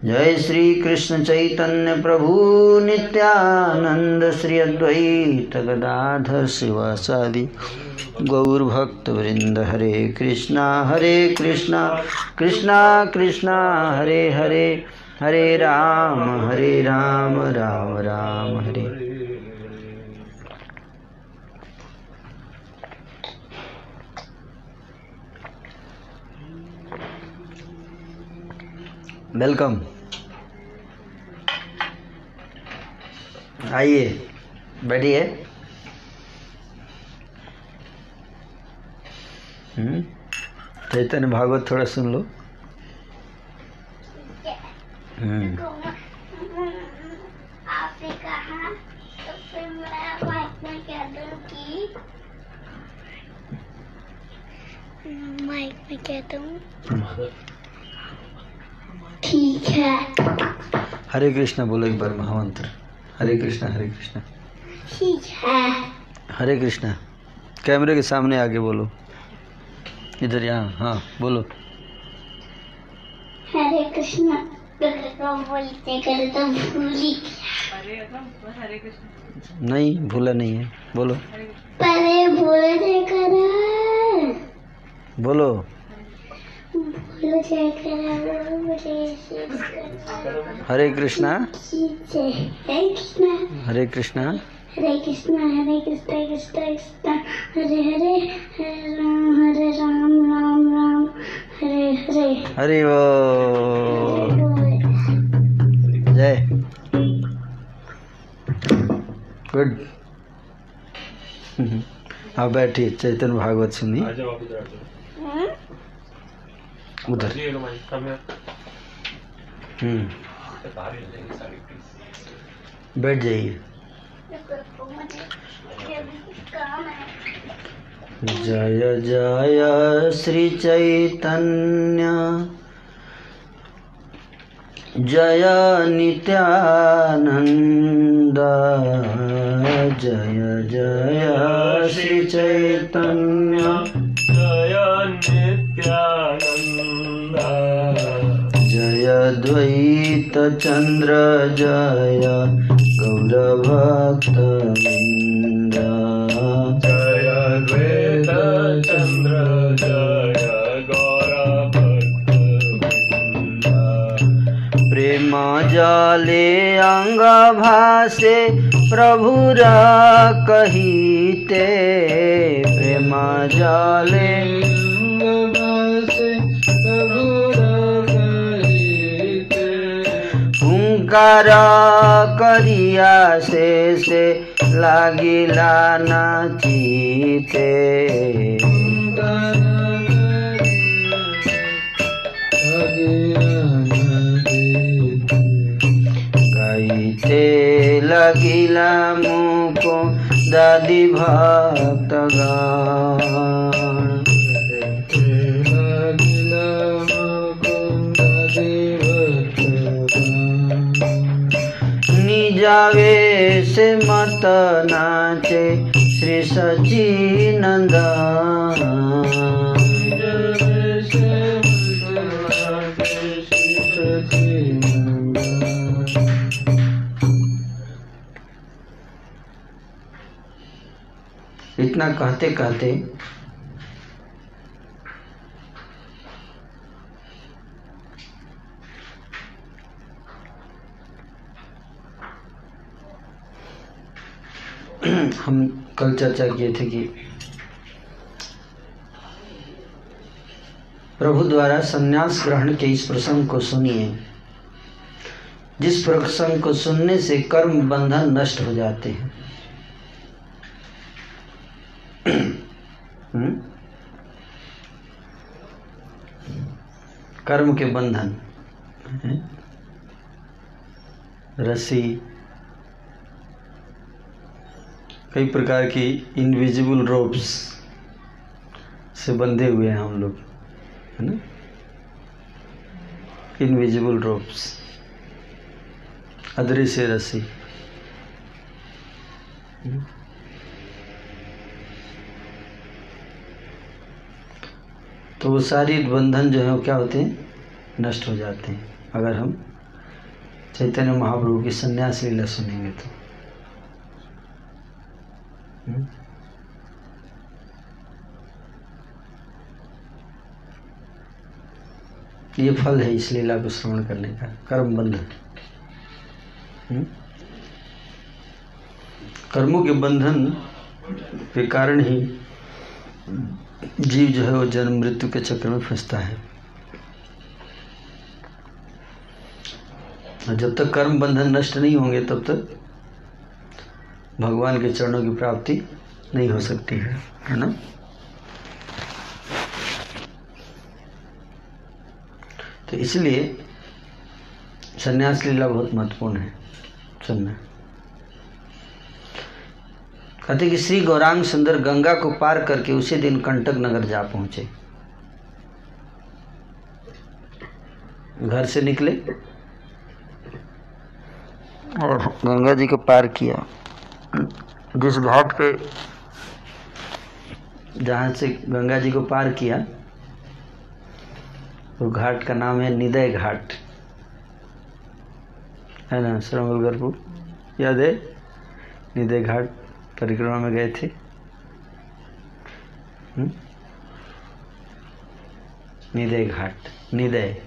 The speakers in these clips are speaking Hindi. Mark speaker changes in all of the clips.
Speaker 1: जय श्री कृष्ण चैतन्य प्रभु नित्यानंद श्री अद्वैत गदाधर शिवासादि गौरभक्तवृंद। हरे कृष्णा कृष्णा कृष्णा हरे हरे, हरे राम राम राम हरे। वेलकम, आइए बैठिए। चैतन्य भागवत थोड़ा सुन लो।
Speaker 2: आपने कहा तो फिर मैं माइक में कह दूं कि माइक में कह दूं ठीक है।
Speaker 1: हरे कृष्णा बोलो एक बार महामंत्र। हरे कृष्णा
Speaker 2: ठीक है।
Speaker 1: हरे कृष्णा। कैमरे के सामने आके बोलो, इधर यहाँ। हाँ बोलो।
Speaker 2: हरे कृष्णा। बोलते करे तो भूली।
Speaker 3: हरे कृष्ण
Speaker 1: नहीं भूला नहीं है, बोलो।
Speaker 2: पहले बोलते करे
Speaker 1: बोलो। हरे कृष्णा हरे कृष्णा
Speaker 2: हरे कृष्णा कृष्णा कृष्णा हरे हरे, हरे राम राम राम हरे हरे।
Speaker 1: हरे वो जय। गुड। आप बैठिए, चैतन्य भागवत सुनिए। उधर बैठ जाइए। जय जय श्री चैतन्य जय नित्यानंद। जय जय श्री चैतन्य
Speaker 4: जय नित्यानंद।
Speaker 1: जय द्वैत चंद्र जय गौरभक्तवृंद।
Speaker 4: जय द्वैत चंद्र जय गौरभक्तवृंद।
Speaker 1: प्रेम जाले अंग भासे प्रभुर कहिते। प्रेम जाले हुंकार करिया से लागिला नाचिते। गाइते लगिला मुको दादी भक्तगण। निजावे से मत नाचे श्री सच्चिदानंद। इतना कहते कहते हम कल चर्चा किए थे कि प्रभु द्वारा संन्यास ग्रहण के इस प्रसंग को सुनिए, जिस प्रसंग को सुनने से कर्म बंधन नष्ट हो जाते हैं। कर्म के बंधन, रस्सी, कई प्रकार की इनविजिबल रोप्स से बंधे हुए हैं हम लोग, है ना। इनविजिबल रोप्स, अदृश्य रस्सी। तो वो सारी बंधन जो है वो क्या होते हैं, नष्ट हो जाते हैं अगर हम चैतन्य महाप्रभु की संन्यास लीला सुनेंगे तो ये फल है इस लीला को श्रवण करने का, कर्म बंधन। कर्मों के बंधन के कारण ही जीव जो है वो जन्म मृत्यु के चक्र में फंसता है। और जब तक कर्म बंधन नष्ट नहीं होंगे तब तक भगवान के चरणों की प्राप्ति नहीं हो सकती है ना। तो इसलिए संन्यास लीला बहुत महत्वपूर्ण है सुनना। कहते कि श्री गौरांग सुंदर गंगा को पार करके उसी दिन कंटक नगर जा पहुंचे। घर से निकले और गंगा जी को पार किया। जिस घाट पे जहाँ से गंगा जी को पार किया वो घाट का नाम है निदय घाट, है ना। श्रवणबेलगढ़पुर याद है, निदय घाट परिक्रमा में गए थे। निदय घाट, निदय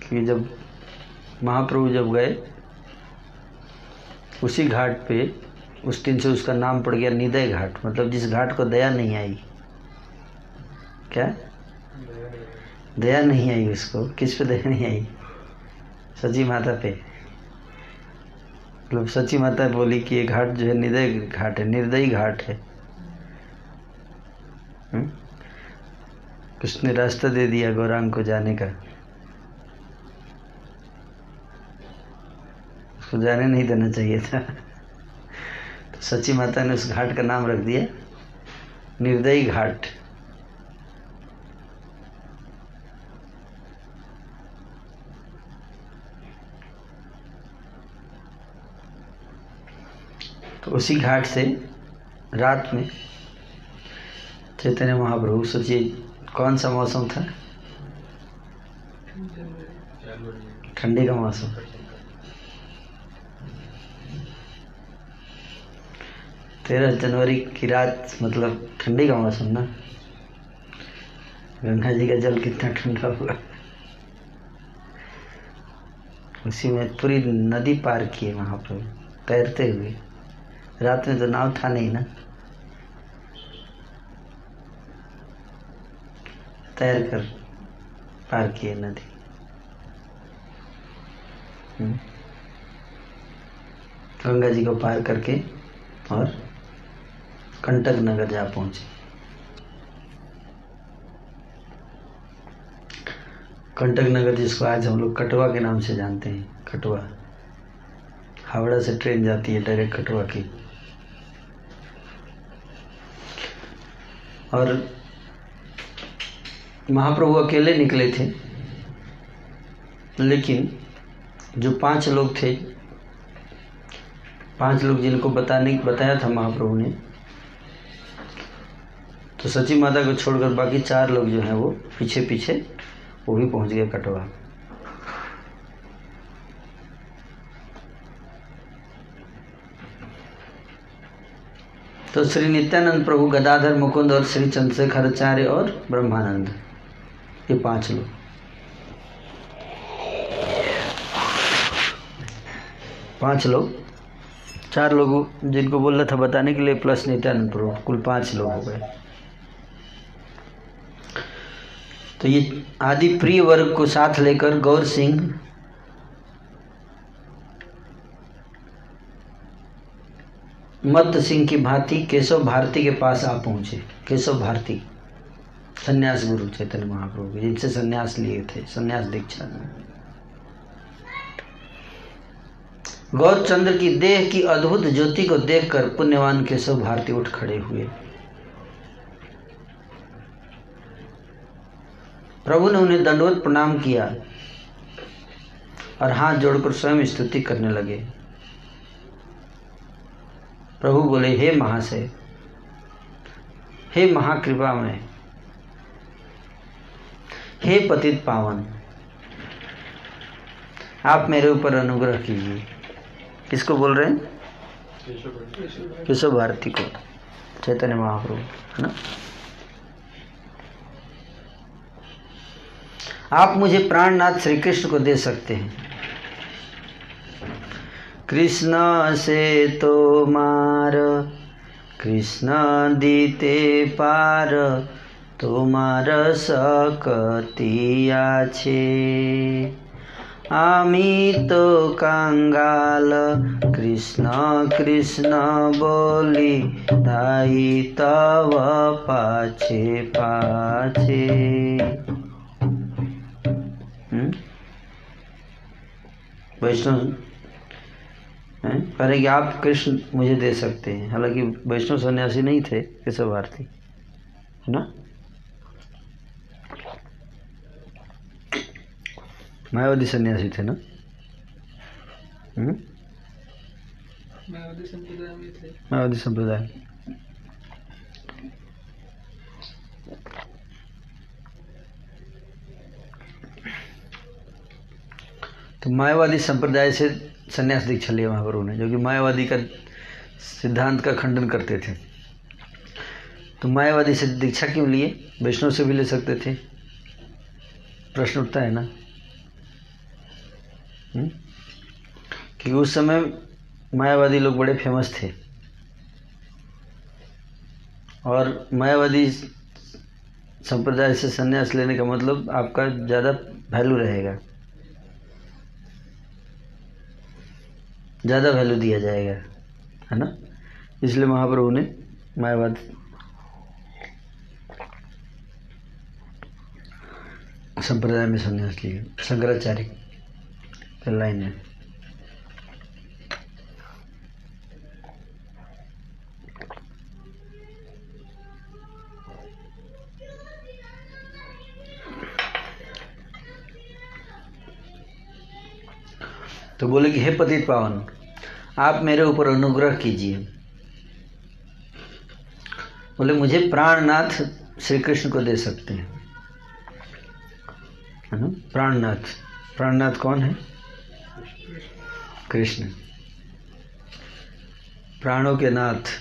Speaker 1: कि जब महाप्रभु जब गए उसी घाट पे उस दिन से उसका नाम पड़ गया निदय घाट। मतलब जिस घाट को दया नहीं आई, क्या दया नहीं आई उसको, किस पे दया नहीं आई? सची माता पे। मतलब सची माता बोली कि ये घाट जो है निदय घाट है, निर्दयी घाट है। उसने रास्ता दे दिया गौरांग को जाने का, उसको जाने नहीं देना चाहिए था। तो सची माता ने उस घाट का नाम रख दिया निर्दयी घाट। तो उसी घाट से रात में चैतन्य महाप्रभु, सोचिए कौन सा मौसम था, ठंडी का मौसम। तेरह जनवरी की रात, मतलब ठंडी का मौसम ना। गंगा जी का जल कितना ठंडा होगा। उसी में पूरी नदी पार किए महाप्रभु तैरते हुए। रात में तो नाव था नहीं ना, तैर कर पार किए नदी। गंगा जी को पार करके और कंटक नगर जा पहुंचे। कंटक नगर जिसको आज हम लोग कटवा के नाम से जानते हैं। कटवा, हावड़ा से ट्रेन जाती है डायरेक्ट कटवा की। और महाप्रभु अकेले निकले थे, लेकिन जो 5 लोग थे, 5 लोग जिनको बताया था महाप्रभु ने, तो सची माता को छोड़कर बाकी 4 लोग जो हैं वो पीछे पीछे वो भी पहुंच गए कटवा। तो श्री नित्यानंद प्रभु, गदाधर, मुकुंद और श्री चंद्रशेखराचार्य और ब्रह्मानंद, ये 5 लोग। पांच लोग, 4 लोग जिनको बोल रहा था बताने के लिए, प्लस नित्यानंद प्रभु, कुल 5 लोग हो गए। तो ये आदि प्रिय वर्ग को साथ लेकर गौर सिंह मत सिंह की भांति केशव भारती के पास आ पहुंचे। केशव भारती सन्यास गुरु चैतन्य महाप्रभु, जिनसे सन्यास लिए थे, सन्यास दीक्षा। गौरचंद्र की देह की अद्भुत ज्योति को देखकर पुण्यवान केशव भारती उठ खड़े हुए। प्रभु ने उन्हें दंडवत प्रणाम किया और हाथ जोड़कर स्वयं स्तुति करने लगे। प्रभु बोले, हे महाशय, हे महाकृपामय, हे पतित पावन, आप मेरे ऊपर अनुग्रह कीजिए। किसको बोल रहे हैं? केशव भारती को, चैतन्य महाप्रभु, है ना। आप मुझे प्राणनाथ श्री कृष्ण को दे सकते हैं। कृष्ण से तो मार कृष्ण दीते पार, তোমার শক্তি আছে। আমি তো কাঙ্গাল কৃষ্ণ কৃষ্ণ বলি, তাই তব পাছে পাছে। वैष्णव कह रहे कि आप कृष्ण मुझे दे सकते हैं। हालांकि वैष्णव सन्यासी नहीं थे केशव भारती, है ना। मायावादी सन्यासी थे ना। मायावादी संप्रदाय। तो मायावादी संप्रदाय से संन्यास दीक्षा लिया महाप्रभु ने, जो कि मायावादी का सिद्धांत का खंडन करते थे। तो मायावादी से दीक्षा क्यों लिए? वैष्णव से भी ले सकते थे। प्रश्न उठता है ना, कि उस समय मायावादी लोग बड़े फेमस थे, और मायावादी संप्रदाय से संन्यास लेने का मतलब आपका ज़्यादा वैल्यू रहेगा, ज़्यादा वैल्यू दिया जाएगा, है ना। इसलिए महाप्रभु ने मायावाद संप्रदाय में संन्यास लिया। शंकराचार्य की लाइन है। तो बोले कि हे पतित पावन, आप मेरे ऊपर अनुग्रह कीजिए। बोले मुझे प्राणनाथ श्री कृष्ण को दे सकते हैं, है ना। प्राणनाथ, प्राणनाथ कौन है? कृष्ण, प्राणों के नाथ।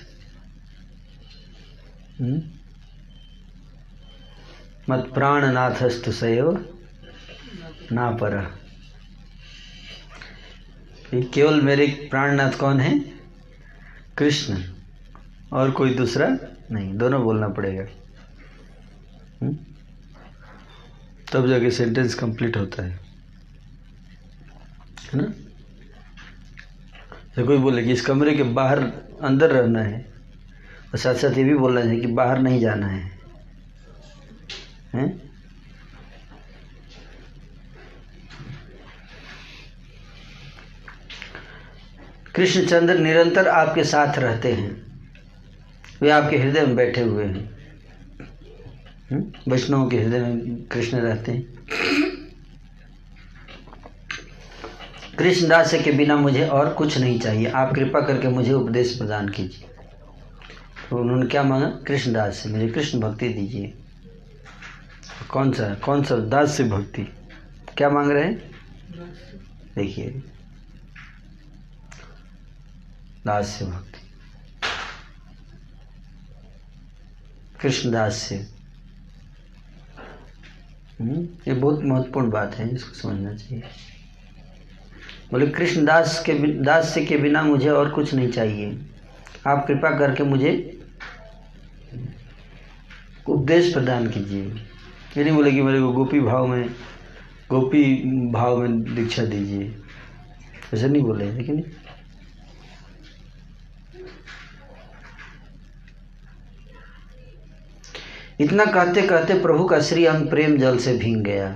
Speaker 1: मत प्राणनाथस्तु सैव ना पर। केवल मेरे प्राणनाथ कौन है? कृष्ण, और कोई दूसरा नहीं। दोनों बोलना पड़ेगा, तब जाके सेंटेंस कंप्लीट होता है ना। तो कोई बोले कि इस कमरे के बाहर अंदर रहना है, और साथ साथ ये भी बोलना है कि बाहर नहीं जाना है, हैं? कृष्णचंद्र निरंतर आपके साथ रहते हैं, वे आपके हृदय में बैठे हुए हैं। वैष्णव के हृदय में कृष्ण रहते हैं। कृष्णदास के बिना मुझे और कुछ नहीं चाहिए, आप कृपा करके मुझे उपदेश प्रदान कीजिए। तो उन्होंने क्या मांगा? कृष्णदास से मुझे कृष्ण भक्ति दीजिए। कौन सा दास से भक्ति? क्या मांग रहे हैं? देखिए, दास से भक्ति, कृष्णदास से। ये बहुत महत्वपूर्ण बात है, इसको समझना चाहिए। बोले कृष्णदास के बिना मुझे और कुछ नहीं चाहिए, आप कृपा करके मुझे उपदेश प्रदान कीजिए। ये नहीं बोले कि मेरे को गोपी भाव में दीक्षा दीजिए, ऐसा नहीं बोले। लेकिन इतना कहते कहते प्रभु का श्री अंग प्रेम जल से भींग गया।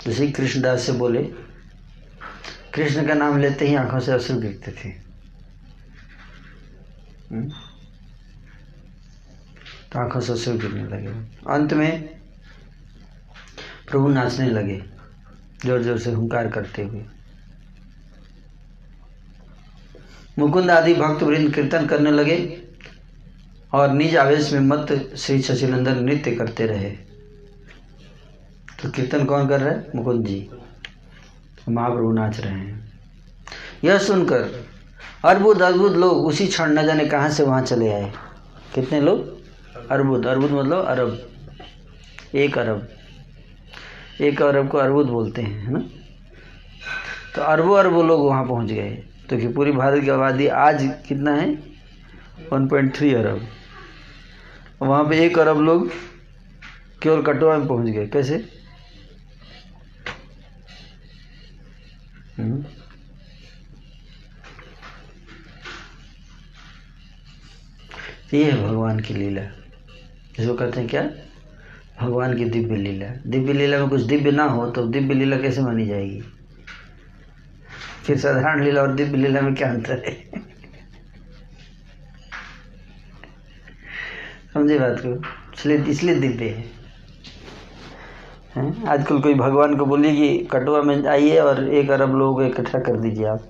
Speaker 1: जैसे कृष्णदास से बोले, कृष्ण का नाम लेते ही आंखों से अश्रु गिरते थे। तो आंखों से अश्रु गिरने लगे। अंत में प्रभु नाचने लगे, जोर जोर से हुंकार करते हुए। मुकुंद आदि भक्त वृंद कीर्तन करने लगे, और निज आवेश में मत श्री शशिनंदन नृत्य करते रहे। तो कीर्तन कौन कर रहा है? मुकुंद जी। महाप्रभु नाच रहे हैं। यह सुनकर अर्बुद अद्भुत लोग उसी क्षण न जाने कहाँ से वहाँ चले आए। कितने लोग? अर्बुद, अर्बुद मतलब अरब, 1 अरब, 1 अरब को अर्बुद बोलते हैं, है ना। तो अरबों अरबों लोग वहाँ पहुँच गए। तो कि पूरी भारत की आबादी आज कितना है? 1.3 अरब। वहाँ पे 1 अरब लोग केवल कटवा में पहुँच गए। कैसे? ये है भगवान की लीला, जिसको कहते हैं क्या? भगवान की दिव्य लीला। दिव्य लीला में कुछ दिव्य ना हो तो दिव्य लीला कैसे मानी जाएगी? फिर साधारण लीला और दिव्य लीला में क्या अंतर है? समझे बात को? इसलिए दिव्य है। आजकल कोई भगवान को बोलिए कि कटवा में आइए और 1 अरब लोगों को इकट्ठा कर दीजिए आप,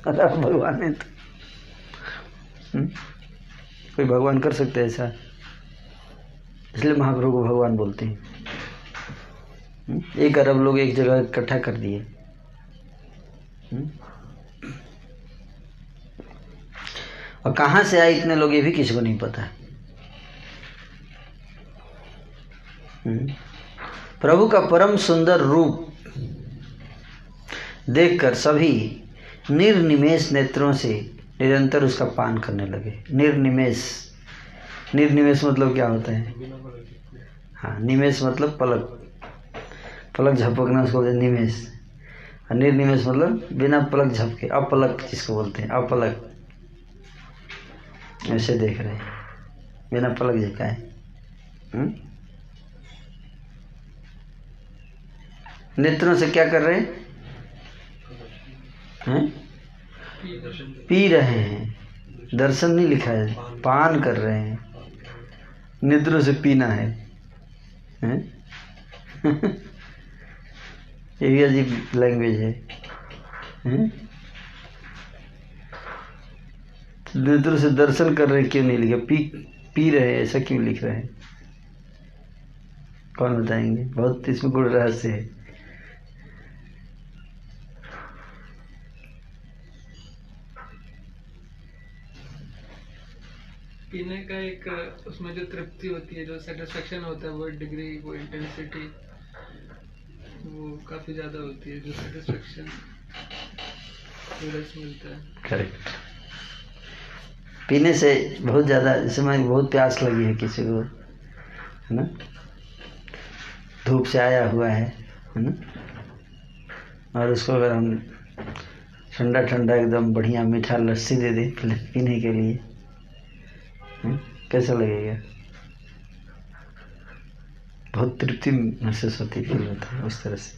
Speaker 1: अगर भगवान है तो कोई भगवान कर सकते हैं ऐसा? इसलिए महाप्रभु को भगवान बोलते हैं। 1 अरब लोग एक जगह इकट्ठा कर दिए। और कहाँ से आए इतने लोग ये भी किसी को नहीं पता। प्रभु का परम सुंदर रूप देखकर सभी निर्निमेष नेत्रों से निरंतर उसका पान करने लगे। निर्निमेष, निर्निमेष मतलब क्या होता है? हाँ, निमेष मतलब पलक, पलक झपकना उसको बोलते हैं निमेष। और निर्निमेष मतलब बिना पलक झपके, अपलक जिसको बोलते हैं, अपलक। ऐसे देख रहे हैं बिना पलक झपकाए। नेत्रों से क्या कर रहे हैं? पी रहे हैं। दर्शन नहीं लिखा है, पान कर रहे हैं। नेत्रों से पीना है, ये भी अजीब लैंग्वेज है। नेत्रों से दर्शन कर रहे हैं क्यों नहीं लिखा? पी रहे हैं ऐसा क्यों लिख रहे हैं? कौन बताएंगे? बहुत इसमें गुड़ रहस्य है।
Speaker 5: पीने का एक उसमें जो तृप्ति होती है, जो सेटिस्फेक्शन होता है, वो डिग्री, वो इंटेंसिटी, वो काफ़ी ज़्यादा होती है। जो सेटिस्फेक्शन रस मिलता है।
Speaker 1: करेक्ट। पीने से बहुत ज़्यादा, जैसे मैं बहुत प्यास लगी है किसी को, है ना, धूप से आया हुआ है ना, और उसको अगर हम ठंडा ठंडा एकदम बढ़िया मीठा लस्सी दे दें पीने के लिए, कैसा लगेगा? बहुत तृप्ति महसूस होती, फील होता है उस तरह से।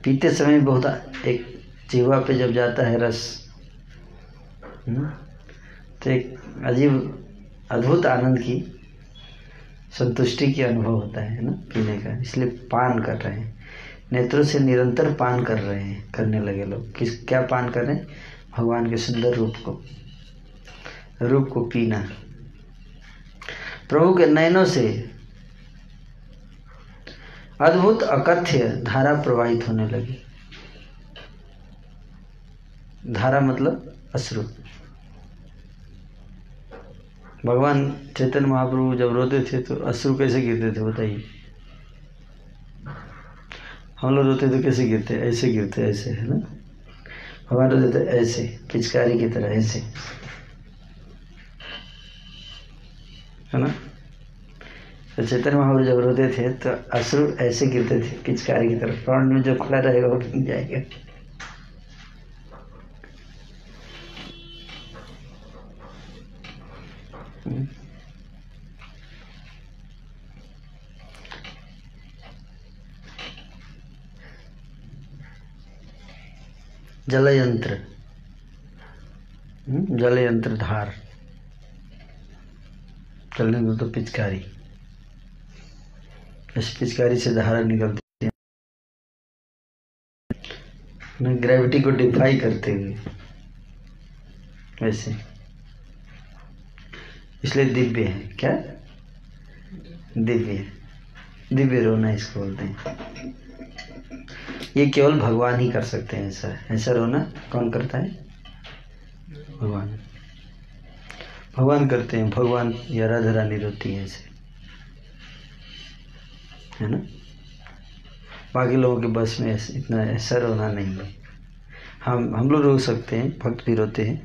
Speaker 1: पीते समय बहुत एक जीवा पे जब जाता है रस, तो एक अजीब अद्भुत आनंद की, संतुष्टि की अनुभव होता है ना पीने का। इसलिए पान कर रहे हैं, नेत्रों से निरंतर पान कर रहे हैं, करने लगे लोग। क्या पान कर रहे हैं? भगवान के सुंदर रूप को पीना। प्रभु के नयनों से अद्भुत अकथ्य धारा प्रवाहित होने लगी। धारा मतलब अश्रु। भगवान चैतन्य महाप्रभु जब रोते थे तो अश्रु कैसे गिरते थे बताइए? हम लोग रोते तो कैसे गिरते? ऐसे गिरते, ऐसे, है ना। भगवान रोते थे ऐसे, पिचकारी की तरह, ऐसे, है ना। तो चैतन्य महाप्रभु जब रोते थे तो अश्रु ऐसे गिरते थे पिचकारी की तरफ। फ्रंट में जो खुला रहेगा वो गिर जाएगा। जलयंत्र, जलयंत्र धार, चलने में तो पिचकारी, इस पिचकारी से धारा निकलती है ग्रेविटी को डिफाई करते हुए, वैसे। इसलिए दिव्य है। क्या? दिव्य, दिव्य रोना इसको बोलते हैं। ये केवल भगवान ही कर सकते हैं। ऐसा ऐसा रोना कौन करता है? भगवान। भगवान करते हैं। भगवान या राधा रानी रोती है ऐसे, है ना। बाकी लोगों के बस में इतना ऐसा रोना नहीं है। हम लोग रो सकते हैं, भक्त भी रोते हैं,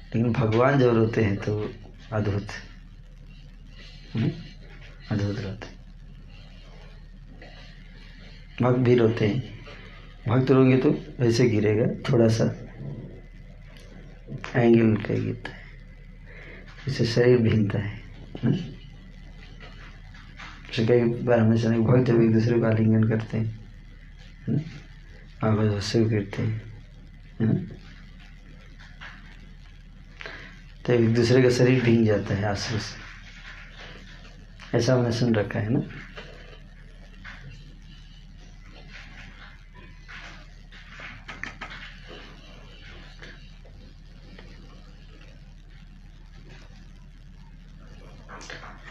Speaker 1: लेकिन भगवान जब रोते हैं तो अद्भुत अद्भुत रोते हैं। भक्त भी रोते हैं। भक्त रोएंगे तो ऐसे गिरेगा, थोड़ा सा एंगल का गिरता है, इससे शरीर भीगता है। कई बार हमें सुना भक्त जब एक दूसरे को आलिंगन करते हैं, आवाज से गिरते हैं, है ना, तो एक दूसरे का शरीर भीग जाता है आंसू से। ऐसा हमने सुन रखा है ना।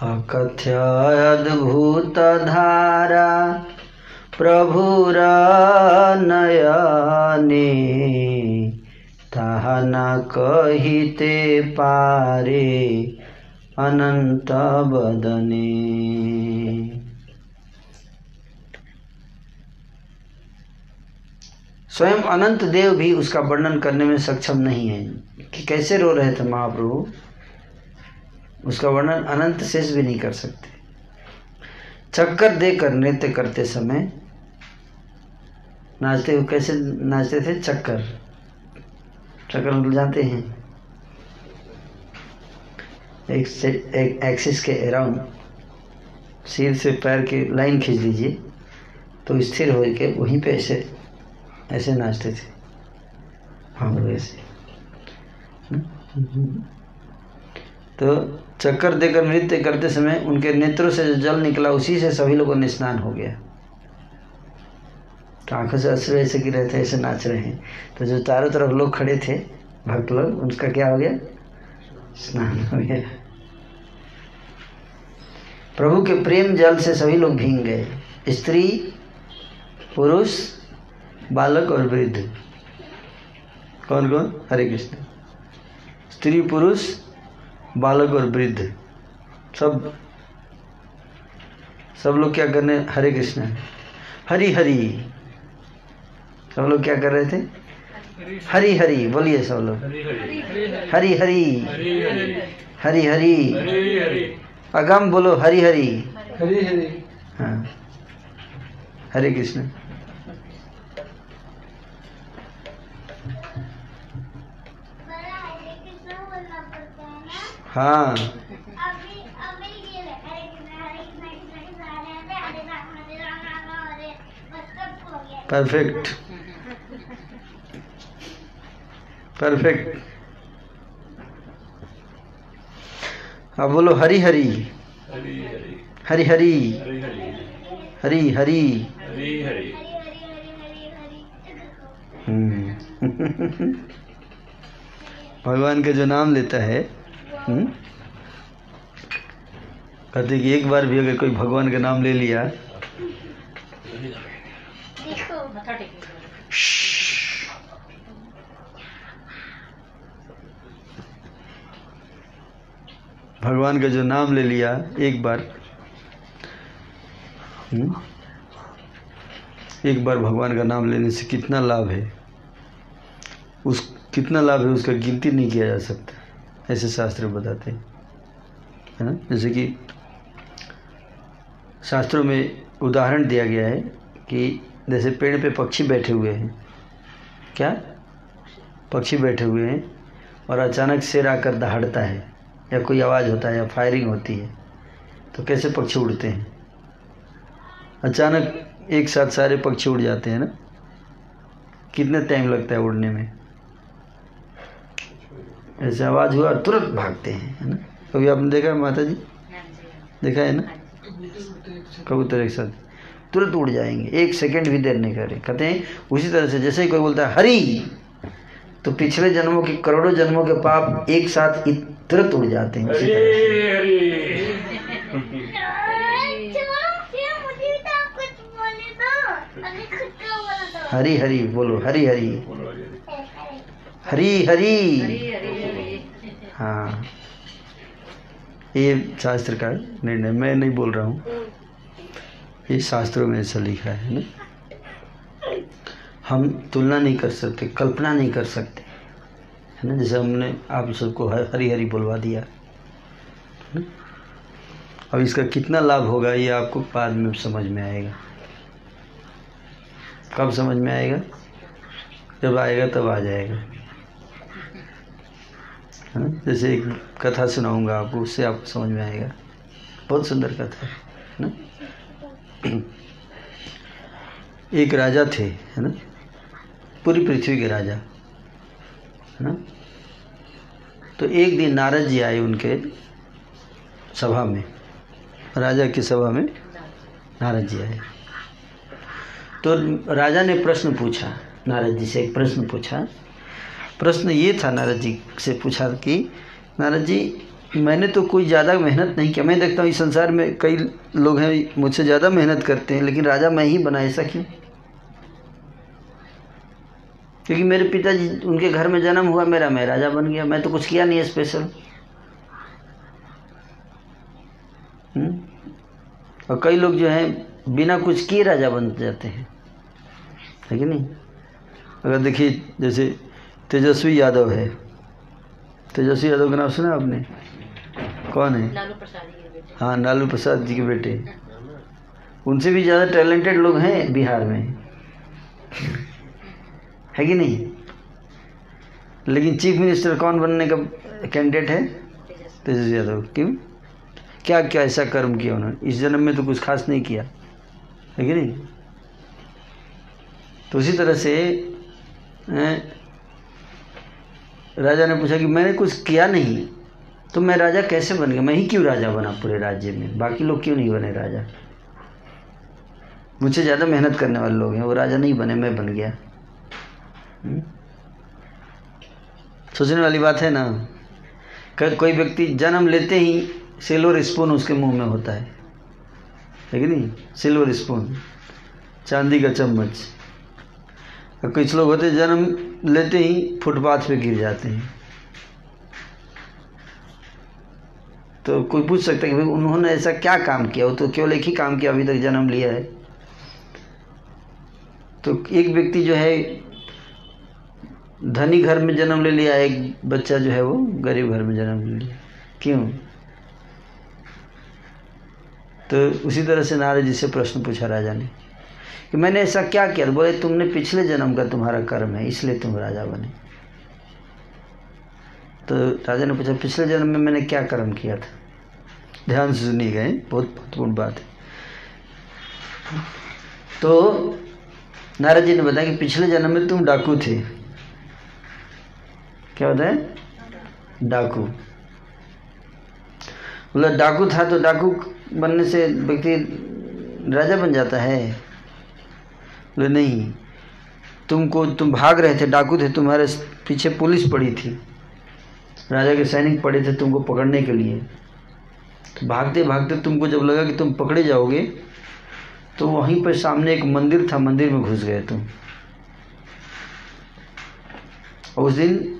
Speaker 1: अकथ्याद्भुत धारा प्रभुर नयने, ताहा न कहिते पारे अनंत बदने। स्वयं अनंत देव भी उसका वर्णन करने में सक्षम नहीं है कि कैसे रो रहे थे महाप्रभु। उसका वर्णन अनंत शेष भी नहीं कर सकते। चक्कर देकर नृत्य करते समय नाचते हुए कैसे नाचते थे? चक्कर मतलब जानते हैं, एक एक्सिस के अराउंड सिर से पैर की लाइन खींच लीजिए तो स्थिर हो के वहीं पे ऐसे नाचते थे हम लोग ऐसे। तो चक्कर देकर नृत्य करते समय उनके नेत्रों से जो जल निकला उसी से सभी लोगों ने स्नान हो गया। तो आंखों से अश्रु ऐसे गिर रहे थे, ऐसे नाच रहे हैं, तो जो चारों तरफ लोग खड़े थे भक्त लोग, उनका क्या हो गया? स्नान हो गया। प्रभु के प्रेम जल से सभी लोग भीग गए, स्त्री पुरुष बालक और वृद्ध। कौन कौन? हरे कृष्ण। स्त्री पुरुष बालक और वृद्ध सब लोग क्या करने? हरे कृष्ण हरि हरि। सब लोग क्या कर रहे थे? हरि हरि बोलिए सब लोग। हरि हरि हरि हरि। अगम बोलो हरि हरि
Speaker 5: हरी हरी।
Speaker 1: हाँ, हरे कृष्ण। हाँ परफेक्ट परफेक्ट। अब बोलो हरि हरि हरि हरि हरि हरि। भगवान का जो नाम लेता है, कहते कि एक बार भी अगर कोई भगवान का नाम ले लिया, भगवान का जो नाम ले लिया एक बार, एक बार भगवान का नाम लेने से कितना लाभ है, कितना लाभ है उसका गिनती नहीं किया जा सकता, ऐसे शास्त्र बताते हैं, है ना। जैसे कि शास्त्रों में उदाहरण दिया गया है कि जैसे पेड़ पे पक्षी बैठे हुए हैं, क्या पक्षी बैठे हुए हैं और अचानक शेर आकर दहाड़ता है या कोई आवाज़ होता है या फायरिंग होती है, तो कैसे पक्षी उड़ते हैं? अचानक एक साथ सारे पक्षी उड़ जाते हैं ना। कितना टाइम लगता है उड़ने में? ऐसे आवाज़ हुआ तुरंत भागते हैं, है ना। कभी आपने देखा है माता जी? देखा है ना, कबूतर एक साथ तुरंत उड़ जाएंगे, एक सेकंड भी देर नहीं करे। कहते हैं उसी तरह से जैसे ही कोई बोलता है हरि, तो पिछले जन्मों के करोड़ों जन्मों के पाप एक साथ तुरंत उड़ जाते हैं। उसी तरह से हरी हरी बोलो, हरी हरी, हरी हरी। हाँ, ये शास्त्र का निर्णय, मैं नहीं बोल रहा हूँ, ये शास्त्रों में ऐसा लिखा है ना। हम तुलना नहीं कर सकते, कल्पना नहीं कर सकते, है ना। जैसे हमने आप सबको हरी हरी बोलवा दिया, है ना? अब इसका कितना लाभ होगा ये आपको बाद में समझ में आएगा। कब समझ में आएगा? जब आएगा तब आ जाएगा, है ना। जैसे एक कथा सुनाऊंगा आपको, उससे आपको समझ में आएगा। बहुत सुंदर कथा है ना। एक राजा थे, है ना, पूरी पृथ्वी के राजा, है ना। तो एक दिन नारद जी आए उनके सभा में, राजा की सभा में नारद जी आए। तो राजा ने प्रश्न पूछा, नारद जी से एक प्रश्न पूछा। प्रश्न ये था, नारद जी से पूछा कि नारद जी, मैंने तो कोई ज़्यादा मेहनत नहीं किया, मैं देखता हूँ इस संसार में कई लोग हैं मुझसे ज़्यादा मेहनत करते हैं, लेकिन राजा मैं ही बना, ऐसा क्यों? क्योंकि मेरे पिताजी, उनके घर में जन्म हुआ मेरा, मैं राजा बन गया, मैं तो कुछ किया नहीं है स्पेशल। और कई लोग जो हैं बिना कुछ किए राजा बन जाते हैं, है कि नहीं। अगर देखिए, जैसे तेजस्वी यादव है, तेजस्वी यादव का नाम सुना आपने? कौन है?
Speaker 3: लालू प्रसाद जी के बेटे।
Speaker 1: हाँ, लालू प्रसाद जी के बेटे। उनसे भी ज़्यादा टैलेंटेड लोग हैं बिहार में, है कि नहीं। लेकिन चीफ मिनिस्टर कौन बनने का कैंडिडेट है? तेजस्वी यादव। क्यों? क्या क्या ऐसा कर्म किया उन्होंने? इस जन्म में तो कुछ खास नहीं किया, है कि नहीं। तो उसी तरह से राजा ने पूछा कि मैंने कुछ किया नहीं तो मैं राजा कैसे बन गया? मैं ही क्यों राजा बना पूरे राज्य में, बाकी लोग क्यों नहीं बने राजा? मुझसे ज़्यादा मेहनत करने वाले लोग हैं, वो राजा नहीं बने, मैं बन गया। सोचने वाली बात है ना। कोई व्यक्ति जन्म लेते ही सिल्वर स्पून उसके मुंह में होता है कि नहीं। सिल्वर स्पून, चांदी का चम्मच। और कुछ लोग होते जन्म लेते ही फुटपाथ पे गिर जाते हैं। तो कोई पूछ सकता है कि भाई उन्होंने ऐसा क्या काम किया? वो तो केवल एक ही काम किया, अभी तक जन्म लिया है। तो एक व्यक्ति जो है धनी घर में जन्म ले लिया, एक बच्चा जो है वो गरीब घर में जन्म ले लिया, क्यों? तो उसी तरह से नारद जी से प्रश्न पूछा राजा ने कि मैंने ऐसा क्या किया? बोले तुमने पिछले जन्म का तुम्हारा कर्म है, इसलिए तुम राजा बने। तो राजा ने पूछा पिछले जन्म में मैंने क्या कर्म किया था? ध्यान से सुनिएगा, बहुत महत्वपूर्ण बात है। तो नारद जी ने बताया कि पिछले जन्म में तुम डाकू थे। क्या होता है? डाकू। बोला डाकू था तो डाकू बनने से व्यक्ति राजा बन जाता है? बोले नहीं, तुम भाग रहे थे, डाकू थे, तुम्हारे पीछे पुलिस पड़ी थी, राजा के सैनिक पड़े थे तुमको पकड़ने के लिए। तो भागते भागते तुमको जब लगा कि तुम पकड़े जाओगे तो वहीं पर सामने एक मंदिर था, मंदिर में घुस गए तुम। और उस दिन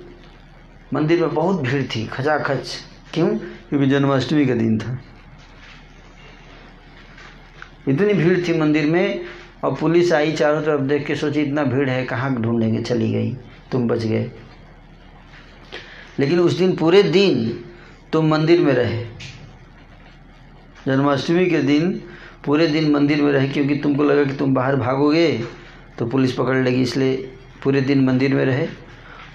Speaker 1: मंदिर में बहुत भीड़ थी, खचाखच। क्यों? क्योंकि जन्माष्टमी का दिन था। इतनी भीड़ थी मंदिर में, और पुलिस आई, चारों तरफ देख के सोची इतना भीड़ है कहाँ ढूंढेंगे, चली गई, तुम बच गए। लेकिन उस दिन पूरे दिन तुम मंदिर में रहे, जन्माष्टमी के दिन पूरे दिन मंदिर में रहे, क्योंकि तुमको लगा कि तुम बाहर भागोगे तो पुलिस पकड़ लेगी, इसलिए पूरे दिन मंदिर में रहे।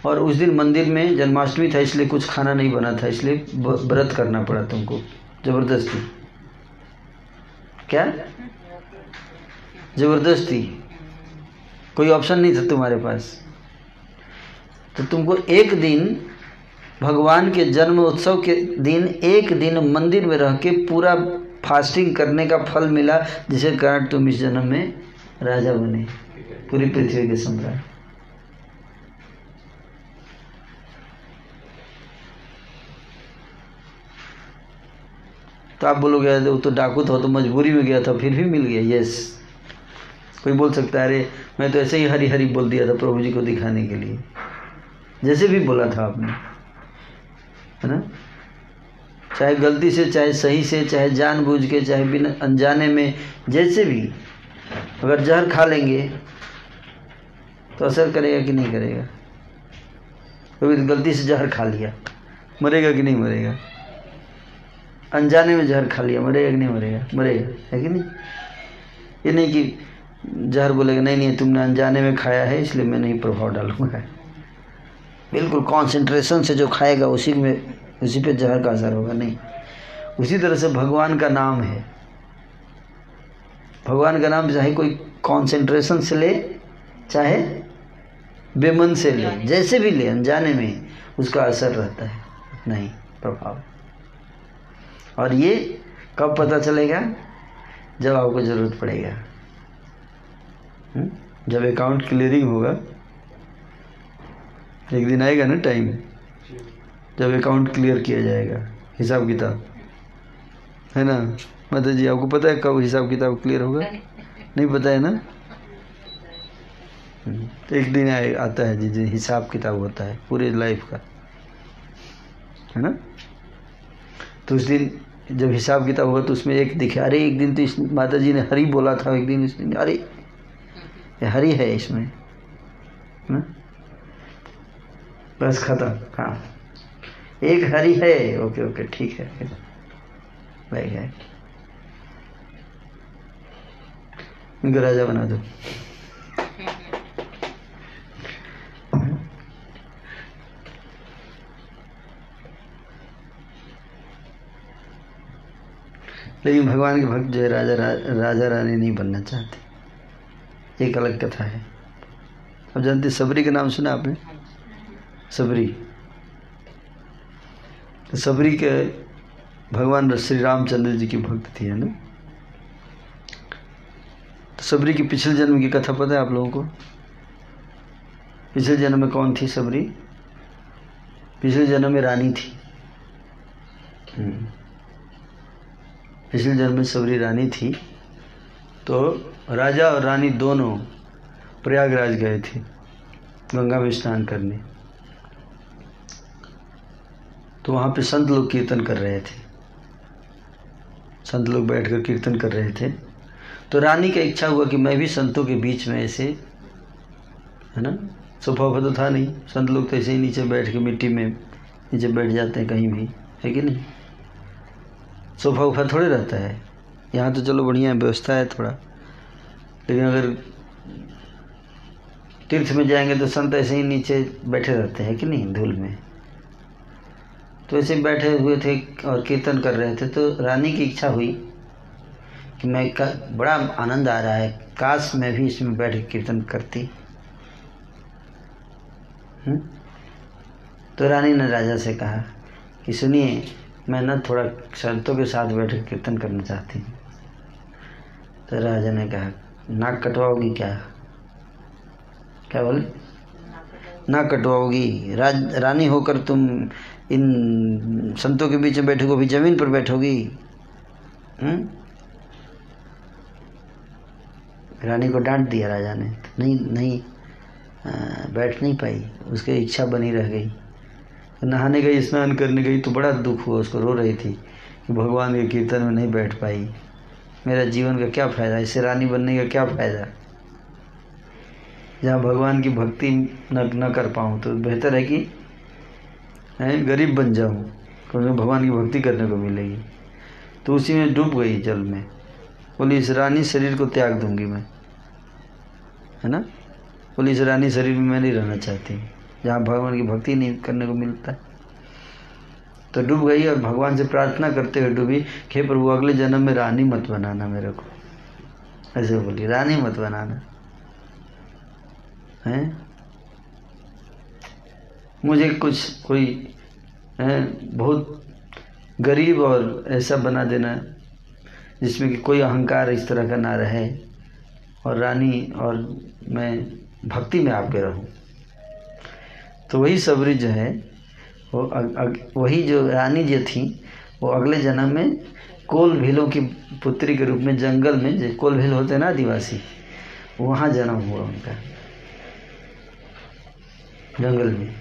Speaker 1: और उस दिन मंदिर में जन्माष्टमी था, इसलिए कुछ खाना नहीं बना था, इसलिए व्रत करना पड़ा तुमको ज़बरदस्ती। क्या? ज़बरदस्ती, कोई ऑप्शन नहीं था तुम्हारे पास। तो तुमको एक दिन भगवान के जन्म उत्सव के दिन एक दिन मंदिर में रह के पूरा फास्टिंग करने का फल मिला, जिसके कारण तुम इस जन्म में राजा बने, पूरी पृथ्वी के सम्राट। तो आप बोलोगे वो तो डाकू था, तो मजबूरी में गया था, फिर भी मिल गया। यस, कोई बोल सकता है अरे मैं तो ऐसे ही हरी हरी बोल दिया था प्रभु जी को दिखाने के लिए, जैसे भी बोला था आपने, है ना, चाहे गलती से, चाहे सही से, चाहे जानबूझ के, चाहे बिना अनजाने में, जैसे भी, अगर जहर खा लेंगे तो असर करेगा कि नहीं करेगा? कभी गलती से जहर खा लिया, मरेगा कि नहीं मरेगा? अनजाने में जहर खा लिया, मरेगा कि नहीं मरेगा? मरेगा, है कि नहीं? ये नहीं कि जहर बोलेगा नहीं नहीं तुमने अनजाने में खाया है इसलिए मैं नहीं प्रभाव डालूंगा। बिल्कुल कंसंट्रेशन से जो खाएगा उसी पे जहर का असर होगा, नहीं। उसी तरह से भगवान का नाम है, भगवान का नाम चाहे कोई कंसंट्रेशन से ले चाहे बेमन से ले, जैसे भी ले, अनजाने में उसका असर रहता है, नहीं प्रभाव। और ये कब पता चलेगा? जब आपको ज़रूरत पड़ेगा, जब अकाउंट क्लियरिंग होगा, एक दिन आएगा ना टाइम जब अकाउंट क्लियर किया जाएगा, हिसाब किताब, है ना माता जी? आपको पता है कब हिसाब किताब क्लियर होगा? नहीं पता है ना? एक दिन आता है जी हिसाब किताब होता है पूरे लाइफ का, है ना? तो उस दिन जब हिसाब किताब होगा तो उसमें एक दिखे, अरे एक दिन तो इस माता जी ने हरी बोला था, एक दिन इस दिन अरे ये हरी है इसमें, ना? बस खत्म, हाँ एक हरी है, ओके ओके ठीक है, भाई है, इनको राजा बना दो। लेकिन भगवान के भक्त जो है राजा रानी नहीं बनना चाहते, एक अलग कथा है। अब जानते सबरी का नाम सुना आपने? सबरी, तो सबरी के भगवान श्री रामचंद्र जी की भक्त थी, है ना? तो सबरी की पिछले जन्म की कथा पता है आप लोगों को? पिछले जन्म में कौन थी सबरी? पिछले जन्म में रानी थी। पिछले जन्म में सबरी रानी थी। तो राजा और रानी दोनों प्रयागराज गए थे गंगा में स्नान करने। तो वहाँ पे संत लोग कीर्तन कर रहे थे, संत लोग बैठकर कीर्तन कर रहे थे। तो रानी का इच्छा हुआ कि मैं भी संतों के बीच में ऐसे, है ना, सोफा वोफा तो था नहीं, संत लोग तो ऐसे ही नीचे बैठ के मिट्टी में नीचे बैठ जाते हैं कहीं भी, है कि नहीं? सोफा वोफा थोड़े रहता है, यहाँ तो चलो बढ़िया व्यवस्था है थोड़ा, लेकिन अगर तीर्थ में जाएंगे तो संत ऐसे ही नीचे बैठे रहते हैं कि नहीं, धूल में। तो ऐसे बैठे हुए थे और कीर्तन कर रहे थे। तो रानी की इच्छा हुई कि मैं बड़ा आनंद आ रहा है, काश मैं भी इसमें बैठ के कीर्तन करती। तो रानी ने राजा से कहा कि सुनिए, मैं ना थोड़ा संतों के साथ बैठ के कीर्तन करना चाहती हूँ। तो राजा ने कहा नाक कटवाओगी क्या? क्या बोले? नाक कटवाओगी? रानी होकर तुम इन संतों के बीच में बैठोगे, भी जमीन पर बैठोगी? रानी को डांट दिया राजा ने। नहीं बैठ नहीं पाई, उसकी इच्छा बनी रह गई। नहाने गई, स्नान करने गई तो बड़ा दुख हुआ उसको, रो रही थी कि भगवान के कीर्तन में नहीं बैठ पाई, मेरा जीवन का क्या फ़ायदा, इससे रानी बनने का क्या फ़ायदा, जहाँ भगवान की भक्ति न कर पाऊँ तो बेहतर है कि गरीब बन जाऊँ, क्योंकि भगवान की भक्ति करने को मिलेगी। तो उसी में डूब गई जल में, बोली इस रानी शरीर को त्याग दूंगी मैं, है ना? बोली इस रानी शरीर में मैं नहीं रहना चाहती जहाँ भगवान की भक्ति नहीं करने को मिलता है। तो डूब गई और भगवान से प्रार्थना करते हुए डूबी, हे प्रभु अगले जन्म में रानी मत बनाना मेरे को, ऐसे बोली, रानी मत बनाना है, मुझे कोई बहुत गरीब और ऐसा बना देना जिसमें कि कोई अहंकार इस तरह का ना रहे, और रानी और मैं भक्ति में आपके रहूं। तो वही सबरी जो है वो वही जो रानी जो थी वो अगले जन्म में कोल भीलों की पुत्री के रूप में जंगल में, जो कोल भील होते हैं ना आदिवासी, वहाँ जन्म हुआ उनका, जंगल में।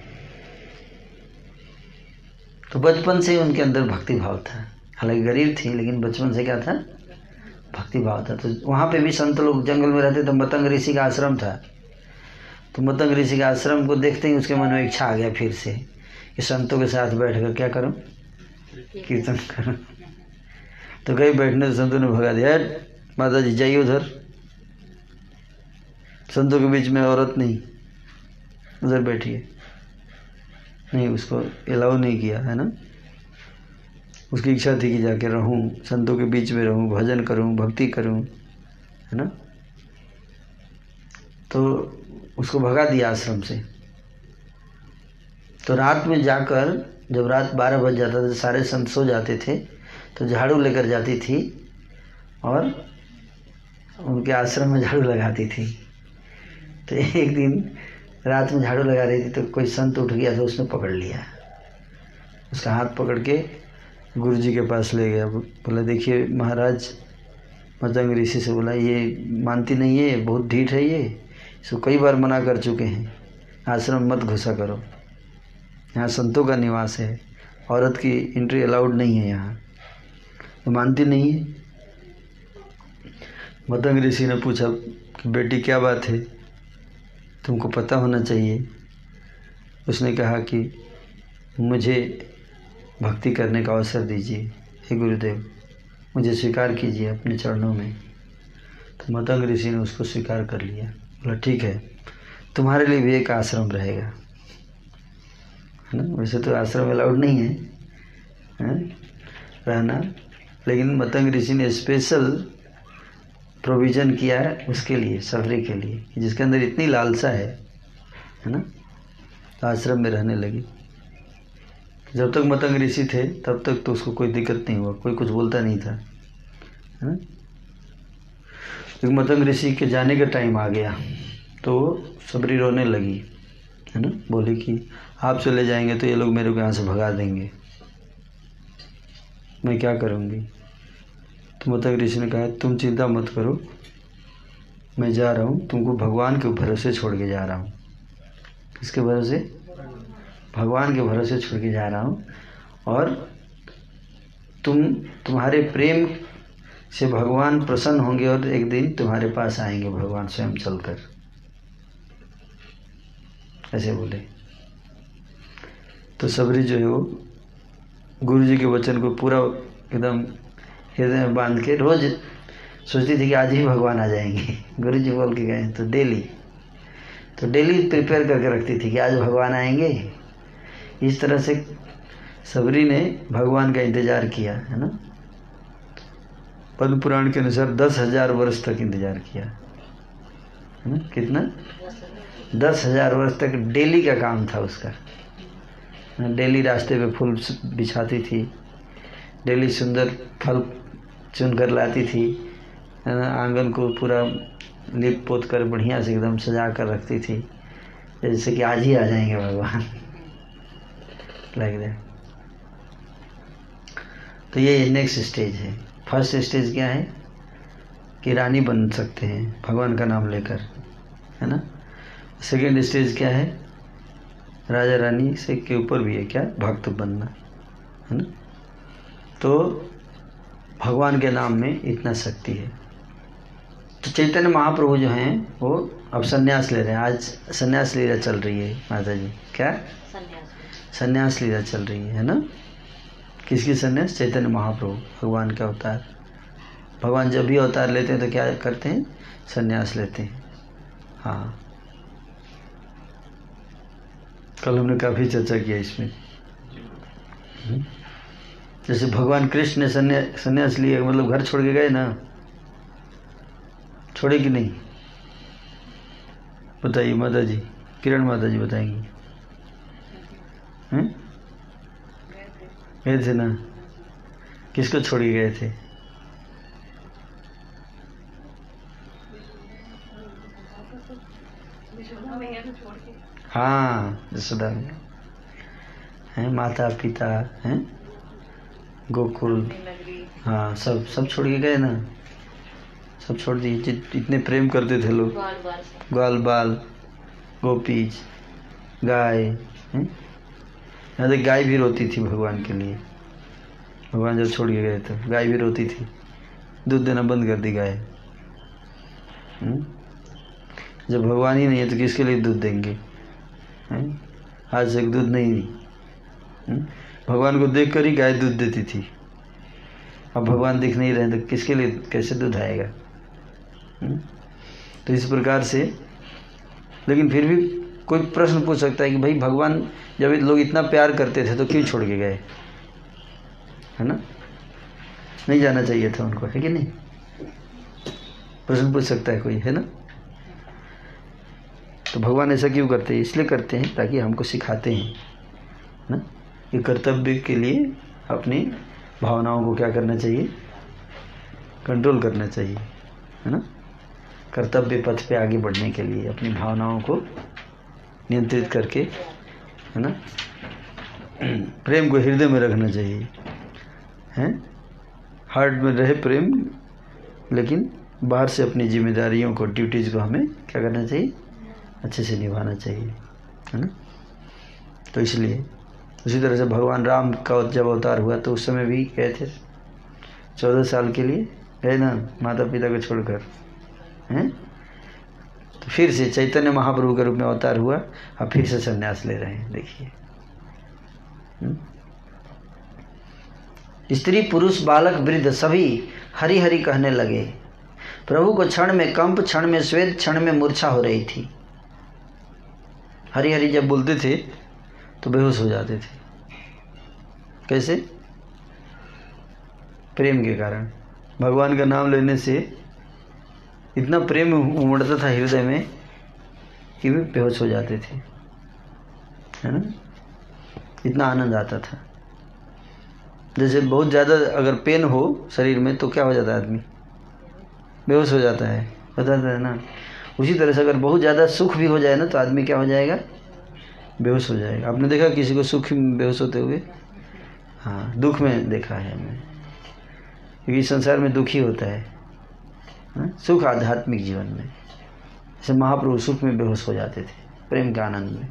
Speaker 1: तो बचपन से ही उनके अंदर भक्ति भाव था। हालांकि गरीब थी लेकिन बचपन से क्या था, भक्ति भाव था। तो वहाँ पे भी संत लोग जंगल में रहते, तो मतंग ऋषि का आश्रम था। तो मतंग ऋषि के आश्रम को देखते ही उसके मन में इच्छा आ गया फिर से कि संतों के साथ बैठकर क्या करूं, कीर्तन करूं। तो गए बैठने, तो संतों ने भगा दिया, माता जी जाइए उधर, संतों के बीच में औरत नहीं, उधर बैठिए। नहीं, उसको अलाउ नहीं किया, है ना। उसकी इच्छा थी कि जाके रहूं, संतों के बीच में रहूं, भजन करूं, भक्ति करूं, है ना। तो उसको भगा दिया आश्रम से। तो रात में जाकर, जब रात 12 बज जाता था, सारे संत सो जाते थे, तो झाड़ू लेकर जाती थी और उनके आश्रम में झाड़ू लगाती थी। तो एक दिन रात में झाड़ू लगा रही थी, तो कोई संत उठ गया, तो उसने पकड़ लिया, उसका हाथ पकड़ के गुरु जी के पास ले गया। बोला देखिए महाराज, मतंग ऋषि से बोला ये मानती नहीं है, बहुत ढीठ है ये, इसको कई बार मना कर चुके हैं, आश्रम मत घुसा करो, यहाँ संतों का निवास है, औरत की एंट्री अलाउड नहीं है यहाँ। तो मानती नहीं है। मतंग ऋषि ने पूछा कि बेटी क्या बात है, तुमको पता होना चाहिए। उसने कहा कि मुझे भक्ति करने का अवसर दीजिए, हे गुरुदेव, मुझे स्वीकार कीजिए अपने चरणों में। तो मतंग ऋषि ने उसको स्वीकार कर लिया। बोला ठीक है, तुम्हारे लिए भी एक आश्रम रहेगा, है ना। वैसे तो आश्रम अलाउड नहीं है रहना, लेकिन मतंग ऋषि ने स्पेशल प्रोविज़न किया है उसके लिए, सबरी के लिए, जिसके अंदर इतनी लालसा है ना। तो आश्रम में रहने लगी। जब तक मतंग ऋषि थे तब तक तो उसको कोई दिक्कत नहीं हुआ, कोई कुछ बोलता नहीं था, है ना। लेकिन मतंग ऋषि के जाने का टाइम आ गया तो सबरी रोने लगी, है ना। बोली कि आप चले जाएंगे तो ये लोग मेरे को यहाँ से भगा देंगे, मैं क्या करूँगी। तो मतंग ऋषि ने कहा तुम चिंता मत करो, मैं जा रहा हूँ, तुमको भगवान के भरोसे छोड़ के जा रहा हूँ। किसके भरोसे? भगवान के भरोसे छोड़ के जा रहा हूँ। और तुम्हारे प्रेम से भगवान प्रसन्न होंगे और एक दिन तुम्हारे पास आएंगे भगवान स्वयं चलकर, ऐसे बोले। तो सबरी जो है वो गुरु जी के वचन को पूरा एकदम हृदय में बांध के रोज सोचती थी कि आज ही भगवान आ जाएंगे। गुरु जी बोल के गए तो डेली प्रिपेयर करके रखती थी कि आज भगवान आएंगे। इस तरह से सबरी ने भगवान का इंतज़ार किया, है ना। पद्म पुराण के अनुसार 10,000 वर्ष तक इंतज़ार किया, है ना। कितना? 10,000 वर्ष तक डेली का काम था उसका। डेली रास्ते पे फूल बिछाती थी, डेली सुंदर फल चुन कर लाती थी, है ना। आंगन को पूरा लिप पोत कर बढ़िया से एकदम सजा कर रखती थी, जैसे कि आज ही आ जाएंगे भगवान, लाइक दैट। तो ये नेक्स्ट स्टेज है। फर्स्ट स्टेज क्या है कि रानी बन सकते हैं भगवान का नाम लेकर, है ना। सेकेंड स्टेज क्या है? राजा रानी से के ऊपर भी है क्या? भक्त बनना, है ना। तो भगवान के नाम में इतना शक्ति है। तो चैतन्य महाप्रभु जो हैं वो अब संन्यास ले रहे हैं। आज संन्यास लीला चल रही है माता जी। क्या? संन्यास लीला चल रही है ना। किसकी संन्यास? चैतन्य महाप्रभु, भगवान का अवतार। भगवान जब भी अवतार लेते हैं तो क्या करते हैं? संन्यास लेते हैं। हाँ, कल हमने काफ़ी चर्चा किया इसमें। जैसे भगवान कृष्ण ने संन्यास लिया, मतलब घर छोड़ के गए ना, छोड़े कि नहीं? बताइए माता जी, किरण माता जी बताएंगी। हैं? गए थे ना। किसको छोड़ के गए थे? हाँ, यशोदा हैं, माता पिता हैं, गोकुल, हाँ सब छोड़ के गए ना। सब छोड़ दिए। इतने प्रेम करते थे लोग, ग्वाल बाल, गोपीज, गाय, यहाँ तक गाय भी रोती थी भगवान के लिए। भगवान जब छोड़ के गए तो गाय भी रोती थी, दूध देना बंद कर दी गाय। जब भगवान ही नहीं है तो किसके लिए दूध देंगे? आज तक दूध नहीं दी। भगवान को देख कर ही गाय दूध देती थी। अब भगवान दिख नहीं रहे तो किसके लिए, कैसे दूध आएगा? तो इस प्रकार से, लेकिन फिर भी कोई प्रश्न पूछ सकता है कि भाई भगवान जब लोग इतना प्यार करते थे तो क्यों छोड़ के गए, है ना? नहीं जाना चाहिए था उनको, है कि नहीं? प्रश्न पूछ सकता है कोई, है ना? तो भगवान ऐसा क्यों करते हैं? इसलिए करते हैं ताकि हमको सिखाते हैं ना कि कर्तव्य के लिए अपनी भावनाओं को क्या करना चाहिए, कंट्रोल करना चाहिए, है ना? कर्तव्य पथ पे आगे बढ़ने के लिए अपनी भावनाओं को नियंत्रित करके, है ना, प्रेम को हृदय में रखना चाहिए, हैं? हार्ट में रहे प्रेम, लेकिन बाहर से अपनी जिम्मेदारियों को, ड्यूटीज़ को हमें क्या करना चाहिए, अच्छे से निभाना चाहिए, है ना? तो इसलिए उसी तरह से भगवान राम का जब अवतार हुआ तो उस समय भी गए थे 14 साल के लिए, है ना, माता पिता को छोड़कर, हैं? तो फिर से चैतन्य महाप्रभु के रूप में अवतार हुआ, अब फिर से संन्यास ले रहे हैं। देखिए, स्त्री पुरुष बालक वृद्ध सभी हरि हरि कहने लगे। प्रभु को क्षण में कंप, क्षण में स्वेद, क्षण में मूर्छा हो रही थी। हरि हरि जब बोलते थे तो बेहोश हो जाते थे। कैसे? प्रेम के कारण। भगवान का नाम लेने से इतना प्रेम उमड़ता था हृदय में कि वे बेहोश हो जाते थे, है ना? इतना आनंद आता था। जैसे बहुत ज़्यादा अगर पेन हो शरीर में तो क्या हो जाता है, आदमी बेहोश हो जाता है, बताता है ना? उसी तरह से अगर बहुत ज़्यादा सुख भी हो जाए ना तो आदमी क्या हो जाएगा, बेहोश हो जाएगा। आपने देखा किसी को सुख में बेहोश होते हुए? हाँ, दुख में देखा है हमने, क्योंकि संसार में दुख ही होता है, सुख आध्यात्मिक जीवन में। जैसे महाप्रभु सुख में बेहोश हो जाते थे, प्रेम के आनंद में।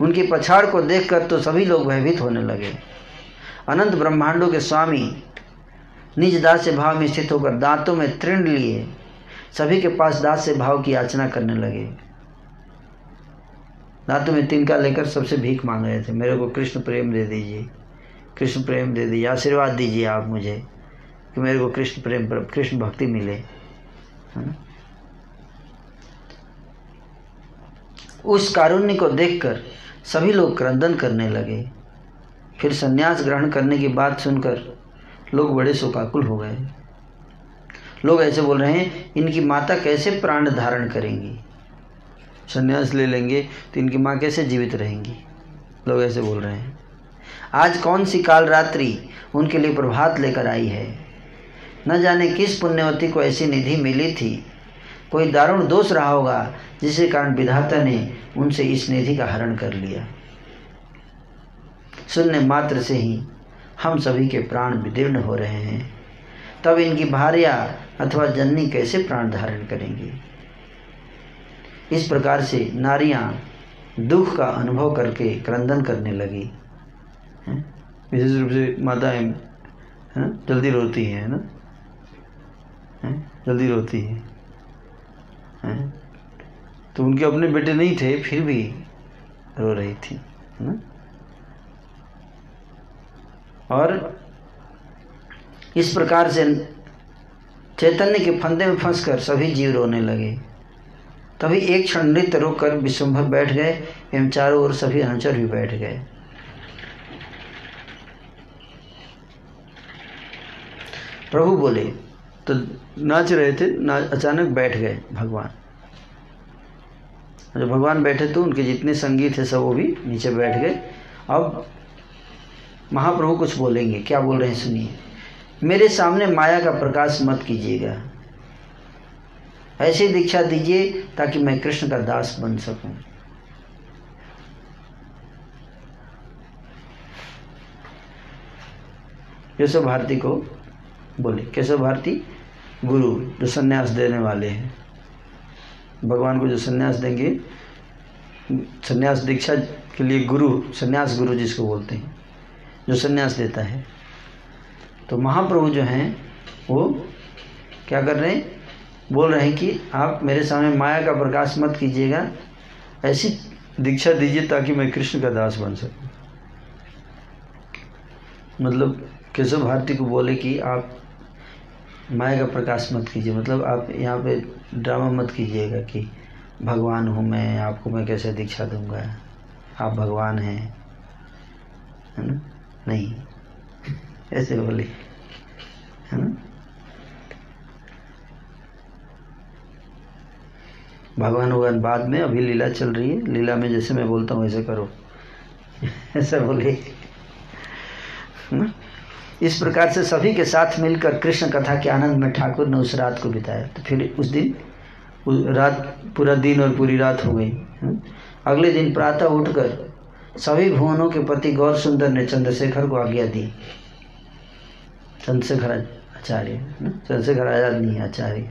Speaker 1: उनकी पछाड़ को देखकर तो सभी लोग भयभीत होने लगे। अनंत ब्रह्मांडों के स्वामी निज दास्य भाव में स्थित होकर दांतों में तृण लिए सभी के पास दास्य भाव की याचना करने लगे। दांतों में तिनका लेकर सबसे भीख मांग रहे थे, मेरे को कृष्ण प्रेम दे दीजिए, कृष्ण प्रेम दे दीजिए, आशीर्वाद दीजिए आप मुझे कि मेरे को कृष्ण प्रेम, कृष्ण भक्ति मिले, है ना? उस कारुण्य को देखकर सभी लोग क्रंदन करने लगे। फिर संन्यास ग्रहण करने की बात सुनकर लोग बड़े शोकाकुल हो गए। लोग ऐसे बोल रहे हैं, इनकी माता कैसे प्राण धारण करेंगी? संन्यास ले लेंगे तो इनकी माँ कैसे जीवित रहेंगी? लोग ऐसे बोल रहे हैं। आज कौन सी काल रात्रि उनके लिए प्रभात लेकर आई है? न जाने किस पुण्यवती को ऐसी निधि मिली थी। कोई दारुण दोष रहा होगा जिसके कारण विधाता ने उनसे इस निधि का हरण कर लिया। सुनने मात्र से ही हम सभी के प्राण विदीर्ण हो रहे हैं, तब इनकी भार्या अथवा जननी कैसे प्राण धारण करेंगी? इस प्रकार से नारियां दुख का अनुभव करके क्रंदन करने लगी। विशेष रूप से माताएं जल्दी रोती हैं, है ना? जल्दी रोती हैं। तो उनके अपने बेटे नहीं थे फिर भी रो रही थी, है ना? और इस प्रकार से चैतन्य के फंदे में फंसकर सभी जीव रोने लगे। तभी एक क्षण नृत्य रोककर विश्वम्भर बैठ गए एवं चारों ओर सभी अनुचर भी बैठ गए। प्रभु बोले तो नाच रहे थे, अचानक बैठ गए भगवान। जब भगवान बैठे तो उनके जितने संगी थे सब वो भी नीचे बैठ गए। अब महाप्रभु कुछ बोलेंगे, क्या बोल रहे हैं सुनिए। मेरे सामने माया का प्रकाश मत कीजिएगा, ऐसी दीक्षा दीजिए ताकि मैं कृष्ण का दास बन सकूं। केशव भारती को बोले, केशव भारती गुरु जो सन्यास देने वाले हैं, भगवान को जो सन्यास देंगे, सन्यास दीक्षा के लिए गुरु, सन्यास गुरु जिसको बोलते हैं, जो सन्यास देता है। तो महाप्रभु जो हैं वो क्या कर रहे हैं, बोल रहे हैं कि आप मेरे सामने माया का प्रकाश मत कीजिएगा, ऐसी दीक्षा दीजिए ताकि मैं कृष्ण का दास बन सकूं। मतलब केशव भारती को बोले कि आप माया का प्रकाश मत कीजिए, मतलब आप यहाँ पे ड्रामा मत कीजिएगा कि भगवान हूँ मैं, आपको मैं कैसे दीक्षा दूंगा, आप भगवान हैं, है ना, नहीं ऐसे बोले, है ना। भगवान बाद में, अभी लीला चल रही है, लीला में जैसे मैं बोलता हूँ ऐसे करो, ऐसा बोले, है ना। इस प्रकार से सभी के साथ मिलकर कृष्ण कथा के आनंद में ठाकुर ने उस रात को बिताया। तो फिर उस दिन रात, पूरा दिन और पूरी रात हो गई। अगले दिन प्रातः उठकर सभी भुवनों के पति गौर सुंदर ने चंद्रशेखर को आज्ञा दी। चंद्रशेखर आचार्य, चंद्रशेखर आजाद नहीं, आचार्य।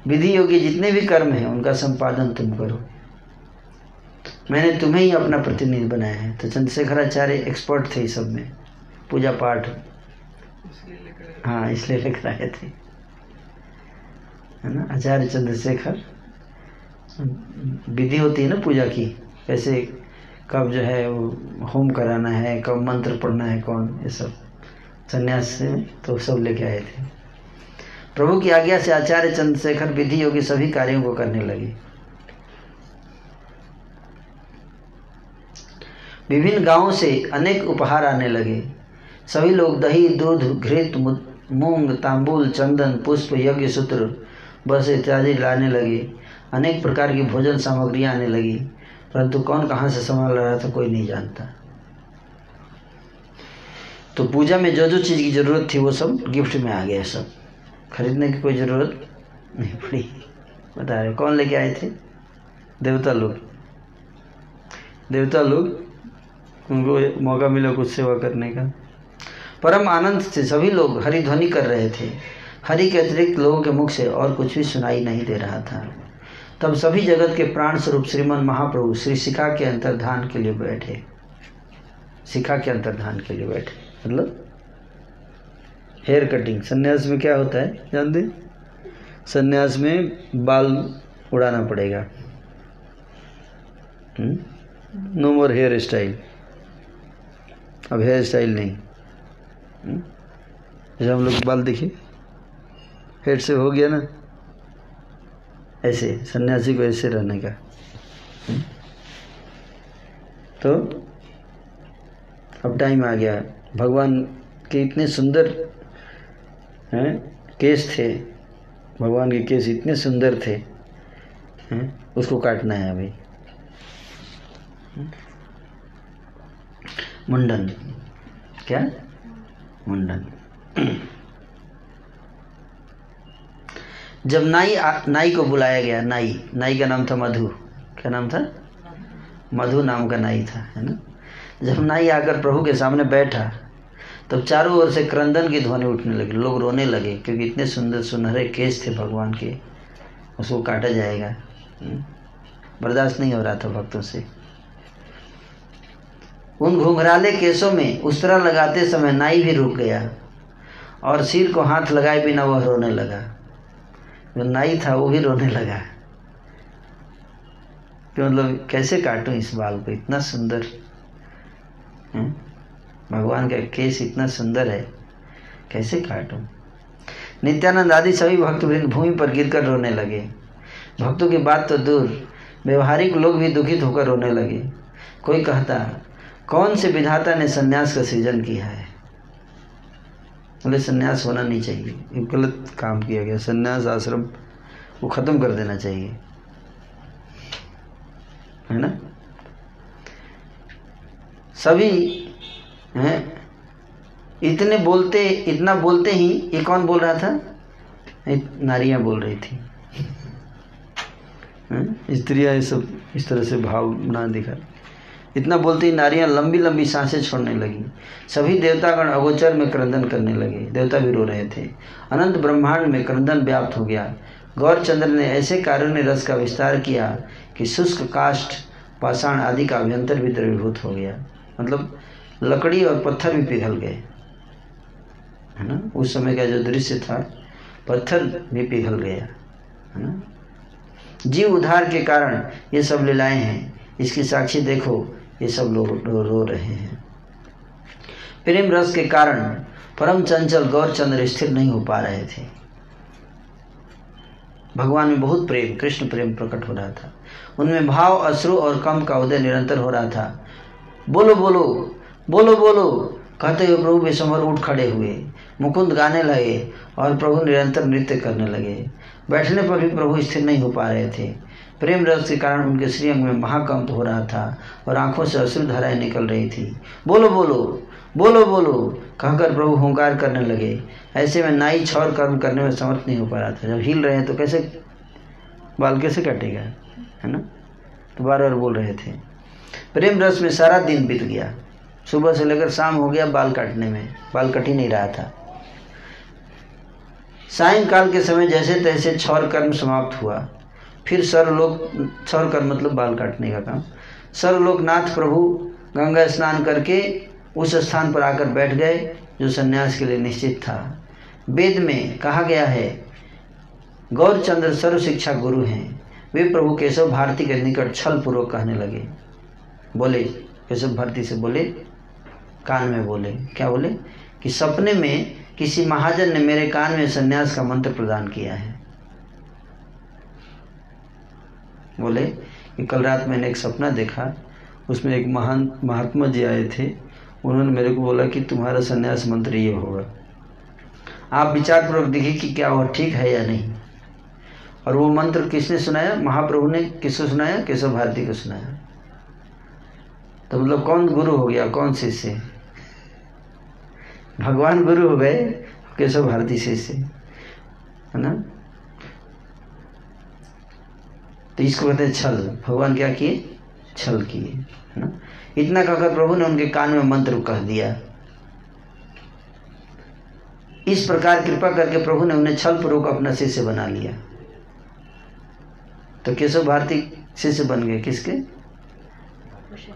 Speaker 1: विधि योगी जितने भी कर्म हैं उनका संपादन तुम करो, मैंने तुम्हें ही अपना प्रतिनिधि बनाया है। तो चंद्रशेखर आचार्य एक्सपर्ट थे इस सब में, पूजा पाठ, हाँ इसलिए लेकर आए थे, है ना। आचार्य चंद्रशेखर, विधि होती है ना पूजा की, कैसे कब जो है होम कराना है, कब मंत्र पढ़ना है, कौन, ये सब संन्यास से तो सब लेके आए थे। प्रभु की आज्ञा से आचार्य चंद्रशेखर विधि योगी सभी कार्यों को करने लगे। विभिन्न गांवों से अनेक उपहार आने लगे। सभी लोग दही, दूध, घृत, मूंग, तांबूल, चंदन, पुष्प, यज्ञ सूत्र, बस इत्यादि लाने लगे। अनेक प्रकार की भोजन सामग्रियां आने लगी, परंतु कौन कहाँ से संभाल रहा था कोई नहीं जानता। तो पूजा में जो जो चीज़ की ज़रूरत थी वो सब गिफ्ट में आ गया, सब खरीदने की कोई ज़रूरत नहीं पड़ी। बता रहे कौन लेके आए थे, देवता लोग। देवता लोग, उनको मौका मिला कुछ सेवा करने का। परम आनंद से सभी लोग हरिध्वनि कर रहे थे। हरि के अतिरिक्त लोगों के मुख से और कुछ भी सुनाई नहीं दे रहा था। तब सभी जगत के प्राण स्वरूप श्रीमन महाप्रभु श्री शिखा के अंतर्धान के लिए बैठे। शिखा के अंतर्धान के लिए बैठे मतलब हेयर कटिंग। सन्यास में क्या होता है जानते? सन्यास में बाल उड़ाना पड़ेगा। नो मोर हेयर स्टाइल। अब हेयर स्टाइल नहीं। जैसे हम लोग बाल देखिए, हेड से हो गया ना, ऐसे सन्यासी को ऐसे रहने का। तो अब टाइम आ गया। भगवान के इतने सुंदर हैं केस थे, भगवान के केस इतने सुंदर थे, उसको काटना है अभी। मुंडन, क्या मुंडन। जब नाई को बुलाया गया, नाई का नाम था मधु। क्या नाम था? मधु नाम का नाई था, है ना। जब नाई आकर प्रभु के सामने बैठा तब चारों ओर से क्रंदन की ध्वनि उठने लगी। लोग रोने लगे क्योंकि इतने सुंदर सुनहरे केस थे भगवान के, उसको काटा जाएगा। बर्दाश्त नहीं हो रहा था भक्तों से। उन घुंघराले केसों में उस्तरा लगाते समय नाई भी रुक गया और सिर को हाथ लगाए बिना वह रोने लगा। जो नाई था वो भी रोने लगा कि मतलब कैसे काटूं इस बाल को, इतना सुंदर भगवान का केस इतना सुंदर है, कैसे काटूं। नित्यानंद आदि सभी भक्तवृंद भूमि पर गिरकर रोने लगे। भक्तों की बात तो दूर, व्यवहारिक लोग भी दुखित होकर रोने लगे। कोई कहता, कौन से विधाता ने सन्यास का सृजन किया है? बोले सन्यास होना नहीं चाहिए, ये गलत काम किया गया। सन्यास आश्रम वो ख़त्म कर देना चाहिए, है ना। सभी हैं इतना बोलते ही ये कौन बोल रहा था? नारियां बोल रही थी। स्त्रियां ये सब इस तरह से भाव ना दिखा। इतना बोलती नारियां लंबी लंबी सांसें छोड़ने लगी। सभी देवतागण अगोचर में क्रंदन करने लगे, देवता भी रो रहे थे। अनंत ब्रह्मांड में क्रंदन व्याप्त हो गया। गौरचंद्र ने ऐसे कारुण्य रस का विस्तार किया कि शुष्क काष्ठ पाषाण आदि का अभ्यंतर भी द्रवीभूत हो गया। मतलब लकड़ी और पत्थर भी पिघल गए, है ना। उस समय का जो दृश्य था, पत्थर भी पिघल गया, है ना। जीव उद्धार के कारण ये सब लीलाएं हैं, इसकी साक्षी देखो, ये सब लोग रो रहे हैं। प्रेम रस के कारण परम चंचल गौरचंद्र स्थिर नहीं हो पा रहे थे। भगवान में बहुत प्रेम, कृष्ण प्रेम प्रकट हो रहा था। उनमें भाव, अश्रु और कम का उदय निरंतर हो रहा था। बोलो बोलो बोलो बोलो कहते हुए प्रभु विश्वम्भर उठ खड़े हुए, मुकुंद गाने लगे और प्रभु निरंतर नृत्य करने लगे। बैठने पर भी प्रभु स्थिर नहीं हो पा रहे थे। प्रेम रस के कारण उनके श्रीअंग में महाकंप हो रहा था और आंखों से अश्रु धाराएं निकल रही थी। बोलो बोलो बोलो बोलो कहकर प्रभु हुंकार करने लगे। ऐसे में नाई छौर कर्म करने में समर्थ नहीं हो पा रहा था। जब हिल रहे हैं तो कैसे बाल कैसे कटेगा, है ना। तो बार बार बोल रहे थे। प्रेम रस में सारा दिन बीत गया। सुबह से लेकर शाम हो गया बाल काटने में, बाल कट ही नहीं रहा था। सायंकाल के समय जैसे तैसे छौर कर्म समाप्त हुआ। फिर सर्वलोक, छौर कर्म मतलब बाल काटने का काम, सर्वलोकनाथ प्रभु गंगा स्नान करके उस स्थान पर आकर बैठ गए जो सन्यास के लिए निश्चित था। वेद में कहा गया है, गौरचंद्र सर्व शिक्षा गुरु हैं। वे प्रभु केशव भारती के निकट छल पूर्वक कहने लगे। बोले, केशव भारती से बोले, कान में बोले, क्या बोले कि सपने में किसी महाजन ने मेरे कान में सन्यास का मंत्र प्रदान किया है। बोले कि कल रात मैंने एक सपना देखा, उसमें एक महान महात्मा जी आए थे। उन्होंने मेरे को बोला कि तुम्हारा सन्यास मंत्र ये होगा, आप विचारपूर्वक देखिए कि क्या वो ठीक है या नहीं। और वो मंत्र किसने सुनाया? महाप्रभु ने। किसको सुनाया? केशव भारती को सुनाया। तो मतलब कौन गुरु हो गया, कौन शिष्य? भगवान गुरु हो गए, केशव भारती शिष्य, है ना। तो इसको कहते हैं छल। भगवान क्या किए? छल किए, है ना। इतना कहकर प्रभु ने उनके कान में मंत्र कह दिया। इस प्रकार कृपा करके प्रभु ने उन्हें छल पूर्वक अपना शिष्य बना लिया। तो केशव भारती शिष्य बन गए किसके?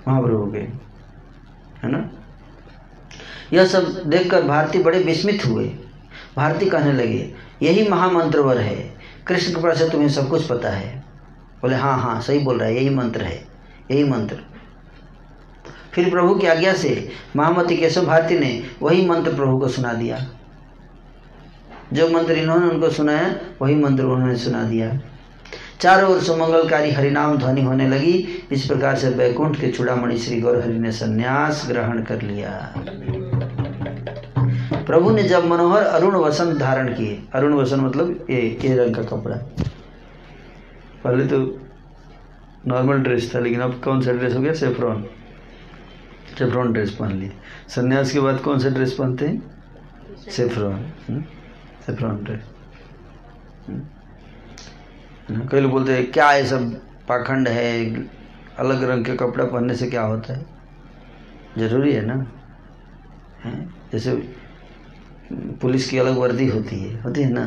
Speaker 1: महाप्रभु के, है ना। यह सब देखकर भारती बड़े विस्मित हुए। भारती कहने लगे, यही महामंत्रवर है, कृष्ण कृपा से तुम्हें सब कुछ पता है। बोले हाँ हाँ सही बोल रहा है, यही मंत्र है, यही मंत्र। फिर प्रभु की आज्ञा से महामती केशव भारती ने वही मंत्र प्रभु को सुना दिया। जो मंत्र इन्होंने उनको सुनाया वही मंत्र उन्होंने सुना दिया। चारों ओर सुमंगलकारी हरिनाम ध्वनि होने लगी। इस प्रकार से वैकुंठ के चूड़ामणि श्री गौर हरि ने संन्यास ग्रहण कर लिया। प्रभु ने जब मनोहर अरुण वसन धारण किए, अरुण वसन मतलब ये रंग का कपड़ा। पहले तो नॉर्मल ड्रेस था, लेकिन अब कौन सा ड्रेस हो गया? सेफ्रॉन, सेफ्रॉन ड्रेस पहन ली। सन्यास के बाद कौन सा ड्रेस पहनते हैं? Saffron, saffron dress. कई लोग बोलते हैं क्या ये सब पाखंड है, अलग रंग के कपड़ा पहनने से क्या होता है? जरूरी है ना, है? जैसे पुलिस की अलग वर्दी होती है ना।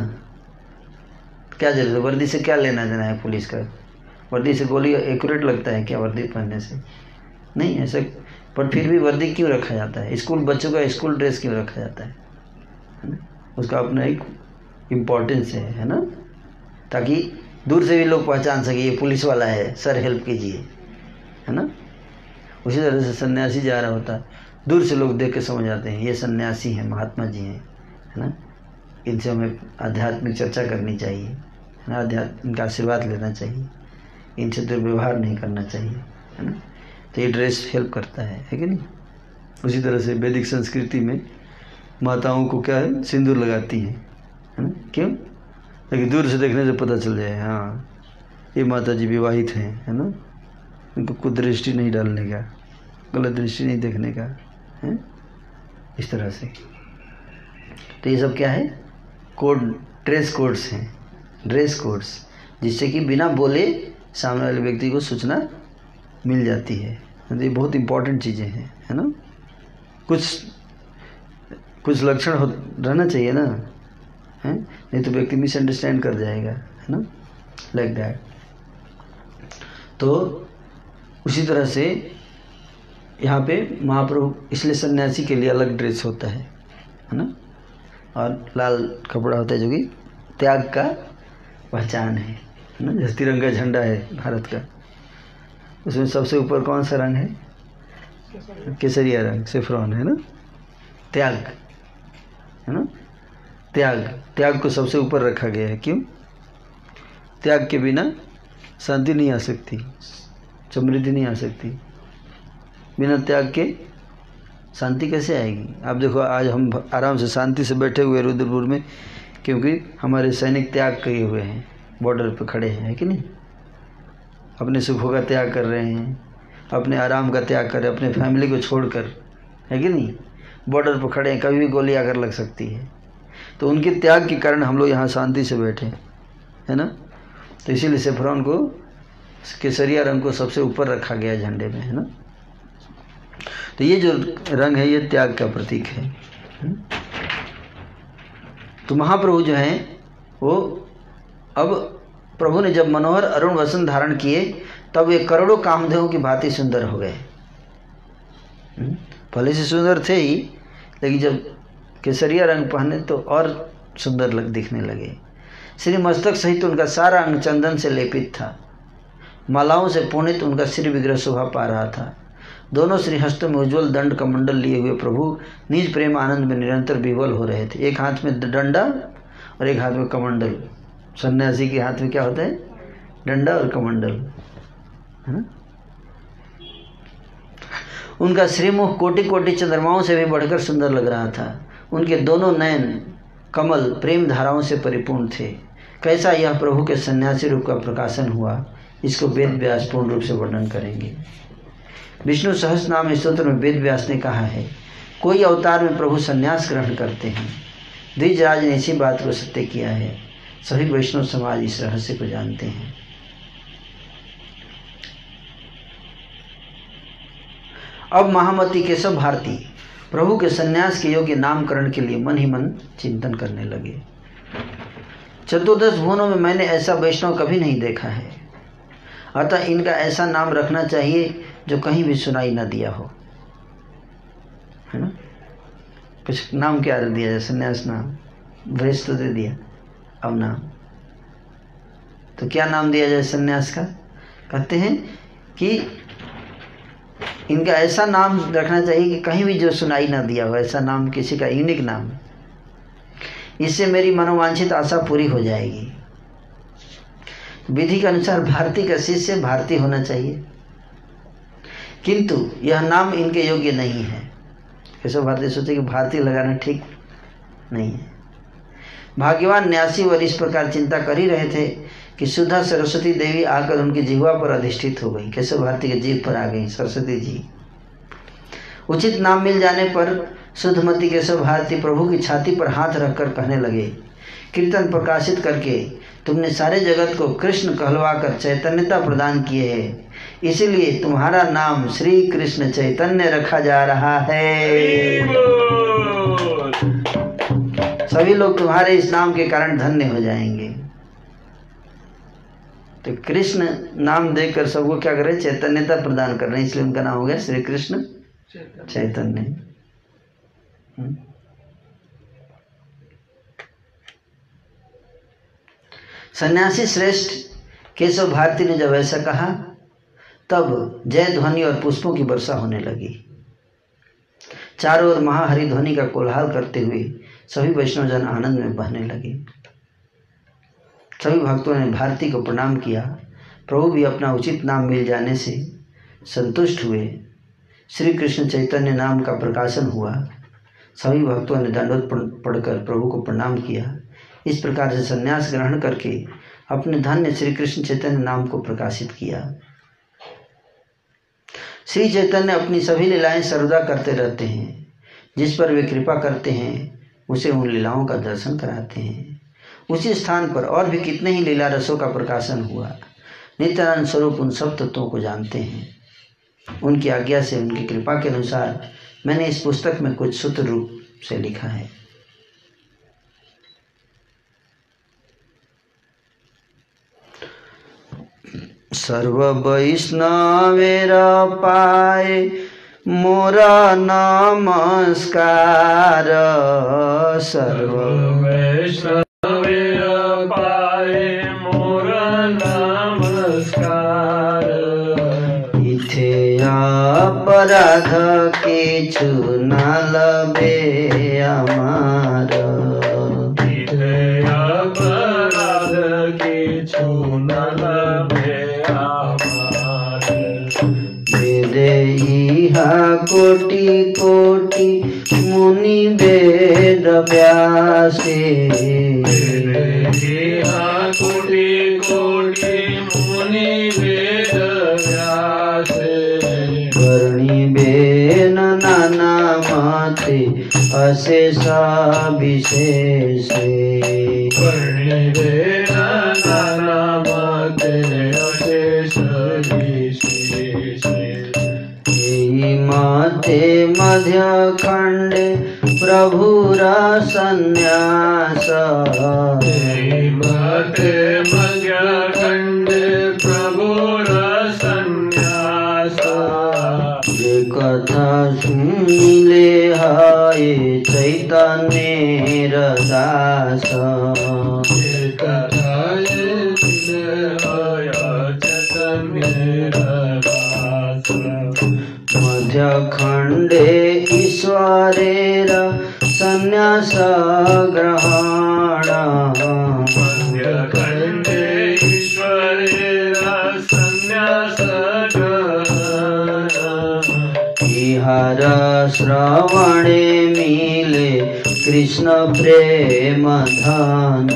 Speaker 1: क्या जरूरत है? वर्दी से क्या लेना देना है पुलिस का? वर्दी से गोली एक्यूरेट लगता है क्या वर्दी पहनने से? नहीं ऐसा। पर फिर भी वर्दी क्यों रखा जाता है? स्कूल बच्चों का स्कूल ड्रेस क्यों रखा जाता है ना? उसका अपना एक इम्पोर्टेंस है ना, ताकि दूर से भी लोग पहचान सके ये पुलिस वाला है, सर हेल्प कीजिए, है ना। उसी तरह से सन्यासी जा रहा होता है, दूर से लोग देख के समझ आते हैं ये सन्यासी हैं, महात्मा जी हैं, है ना। इनसे हमें आध्यात्मिक चर्चा करनी चाहिए, है ना, इनका आशीर्वाद लेना चाहिए, इनसे दुर्व्यवहार नहीं करना चाहिए, है ना। तो ये ड्रेस हेल्प करता है कि नहीं। उसी तरह से वैदिक संस्कृति में माताओं को क्या है? सिंदूर लगाती हैं, है ना। क्यों? ताकि दूर से देखने से पता चल जाए हाँ ये माता जी विवाहित हैं, है ना। इनको कुदृष्टि नहीं डालने का, गलत दृष्टि नहीं देखने का, है इस तरह से। तो ये सब क्या है? कोड, ड्रेस कोड्स हैं, ड्रेस कोड्स, जिससे कि बिना बोले सामने वाले व्यक्ति को सूचना मिल जाती है ये बहुत इम्पोर्टेंट चीज़ें हैं, है ना। कुछ लक्षण रहना चाहिए ना, है, नहीं तो व्यक्ति मिसअंडरस्टैंड कर जाएगा, है ना, लाइक दैट। तो उसी तरह से यहाँ पे महाप्रभु, इसलिए सन्यासी के लिए अलग ड्रेस होता है ना, और लाल कपड़ा होता है जो कि त्याग का पहचान है ना। जैसे तिरंगा झंडा है भारत का, उसमें सबसे ऊपर कौन सा रंग है? केसरिया रंग, सेफ्रॉन, है ना, त्याग, है ना। त्याग को सबसे ऊपर रखा गया है। क्यों? त्याग के बिना शांति नहीं आ सकती, समृद्धि नहीं आ सकती। बिना त्याग के शांति कैसे आएगी? आप देखो, आज हम आराम से शांति से बैठे हुए रुद्रपुर में, क्योंकि हमारे सैनिक त्याग किए हुए हैं, बॉर्डर पर खड़े हैं, है कि नहीं। अपने सुखों का त्याग कर रहे हैं, अपने आराम का त्याग कर रहे हैं, अपने फैमिली को छोड़कर, है कि नहीं। बॉर्डर पर खड़े हैं, कभी भी गोली आकर लग सकती है। तो उनके त्याग के कारण हम लोग यहाँ शांति से बैठे हैं, है ना। तो इसीलिए सेफ्रॉन को, केसरिया रंग को सबसे ऊपर रखा गया झंडे में, है ना। तो ये जो रंग है, ये त्याग का प्रतीक है। तो महाप्रभु जो हैं वो, अब प्रभु ने जब मनोहर अरुण वसन धारण किए, तब वे करोड़ों कामदेवों की भांति सुंदर हो गए। पहले से सुंदर थे ही, लेकिन जब केसरिया रंग पहने तो और सुंदर दिखने लगे। श्री मस्तक सहित उनका सारा अंग चंदन से लेपित था। मालाओं से पुनित उनका सिर विग्रह शोभा पा रहा था। दोनों श्रीहस्तों में उज्ज्वल दंड कमंडल लिए हुए प्रभु निज प्रेम आनंद में निरंतर विवल हो रहे थे। एक हाथ में डंडा और एक हाथ में कमंडल। सन्यासी के हाथ में क्या होता है? डंडा और कमंडल, है ना। उनका श्रीमुख कोटि कोटि चंद्रमाओं से भी बढ़कर सुंदर लग रहा था। उनके दोनों नयन कमल प्रेम धाराओं से परिपूर्ण थे। कैसा यह प्रभु के सन्यासी रूप का प्रकाशन हुआ, इसको वेद व्यास पूर्ण रूप से वर्णन करेंगे। विष्णु सहस्त्र नाम स्तोत्र में वेद व्यास ने कहा है, कोई अवतार में प्रभु सन्यास ग्रहण करते हैं। द्विजराज ने इसी बात को सत्य किया है। सभी वैष्णव समाज इस रहस्य को जानते हैं। अब महामती केशव भारती प्रभु के सन्यास के योग्य नामकरण के लिए मन ही मन चिंतन करने लगे। 14 भुवनों में मैंने ऐसा वैष्णव कभी नहीं देखा है, अतः इनका ऐसा नाम रखना चाहिए जो कहीं भी सुनाई न दिया हो, है ना। कुछ नाम क्या दिया जाए? सन्यास नाम, ब्रज तो दे दिया, अब नाम तो क्या नाम दिया जाए सन्यास का? कहते हैं कि इनका ऐसा नाम रखना चाहिए कि कहीं भी जो सुनाई ना दिया हो, ऐसा नाम, किसी का यूनिक नाम। इससे मेरी मनोवांछित आशा पूरी हो जाएगी। विधि के अनुसार भारती का शिष्य भारती होना चाहिए, किंतु यह नाम इनके योग्य नहीं है। केशव भारती सोचे कि भारती लगाना ठीक नहीं है। भाग्यवान न्यासी वर इस प्रकार चिंता कर ही रहे थे कि सुधा सरस्वती देवी आकर उनकी जिह्वा पर अधिष्ठित हो गई। केशव भारती के जीभ पर आ गई सरस्वती जी। उचित नाम मिल जाने पर शुद्धमती केशव भारती प्रभु की छाती पर हाथ रखकर कहने लगे, कीर्तन प्रकाशित करके तुमने सारे जगत को कृष्ण कहलवाकर चैतन्यता प्रदान किए है, इसीलिए तुम्हारा नाम श्री कृष्ण चैतन्य रखा जा रहा है। सभी लोग तुम्हारे इस नाम के कारण धन्य हो जाएंगे। तो कृष्ण नाम देकर सबको क्या कर रहे? चैतन्यता प्रदान कर रहे हैं, इसलिए उनका नाम हो गया श्री कृष्ण चैतन्य। सन्यासी श्रेष्ठ केशव भारती ने जब ऐसा कहा, तब जय ध्वनि और पुष्पों की वर्षा होने लगी। चारों ओर महाहरि ध्वनि का कोलाहल करते हुए सभी वैष्णवजन आनंद में बहने लगे। सभी भक्तों ने भारती को प्रणाम किया। प्रभु भी अपना उचित नाम मिल जाने से संतुष्ट हुए। श्री कृष्ण चैतन्य नाम का प्रकाशन हुआ। सभी भक्तों ने दंडवत पढ़कर प्रभु को प्रणाम किया। इस प्रकार से संन्यास ग्रहण करके अपने धन्य श्री कृष्ण चैतन्य नाम को प्रकाशित किया। श्री चैतन्य अपनी सभी लीलाएं सर्वदा करते रहते हैं। जिस पर वे कृपा करते हैं उसे उन लीलाओं का दर्शन कराते हैं। उसी स्थान पर और भी कितने ही लीला रसों का प्रकाशन हुआ। नित्यानंद स्वरूप उन सब तत्वों को जानते हैं। उनकी आज्ञा से, उनकी कृपा के अनुसार मैंने इस पुस्तक में कुछ सूत्र रूप से लिखा है। सर्व वैष्णवेर पाए मोरा नमस्कार, सर्व
Speaker 4: वैष्णवेर पाए मोरा नमस्कार।
Speaker 1: इथे अपराध किछु न लबे अमार,
Speaker 4: इथे अपराध किछु न लबे अमार।
Speaker 1: वेदे इहा कोटि कोटि मुनि वेद व्यासे,
Speaker 4: कोटि कोटि मुनि वेद व्यासे।
Speaker 1: वर्णिबेन नाना मते अशेष विशेषे,
Speaker 4: वर्णिबेन नाना मते अशेष विशेषे।
Speaker 1: मते मध्य खंडे प्रभुरा संन्यास,
Speaker 4: मते मध्य खंडे प्रभुरा संन्यास।
Speaker 1: जे कथा सुनिले हाय चैतन्येर दास,
Speaker 4: जे कथा सुनिले हाय चैतन्येर दास।
Speaker 1: मध्य खंडे ईश्वरेर संन्यास ग्रहण,
Speaker 4: मध्य खंडे ईश्वरेर संन्यास ग्रहण।
Speaker 1: इहार श्रवणे मिले कृष्ण प्रेम धन,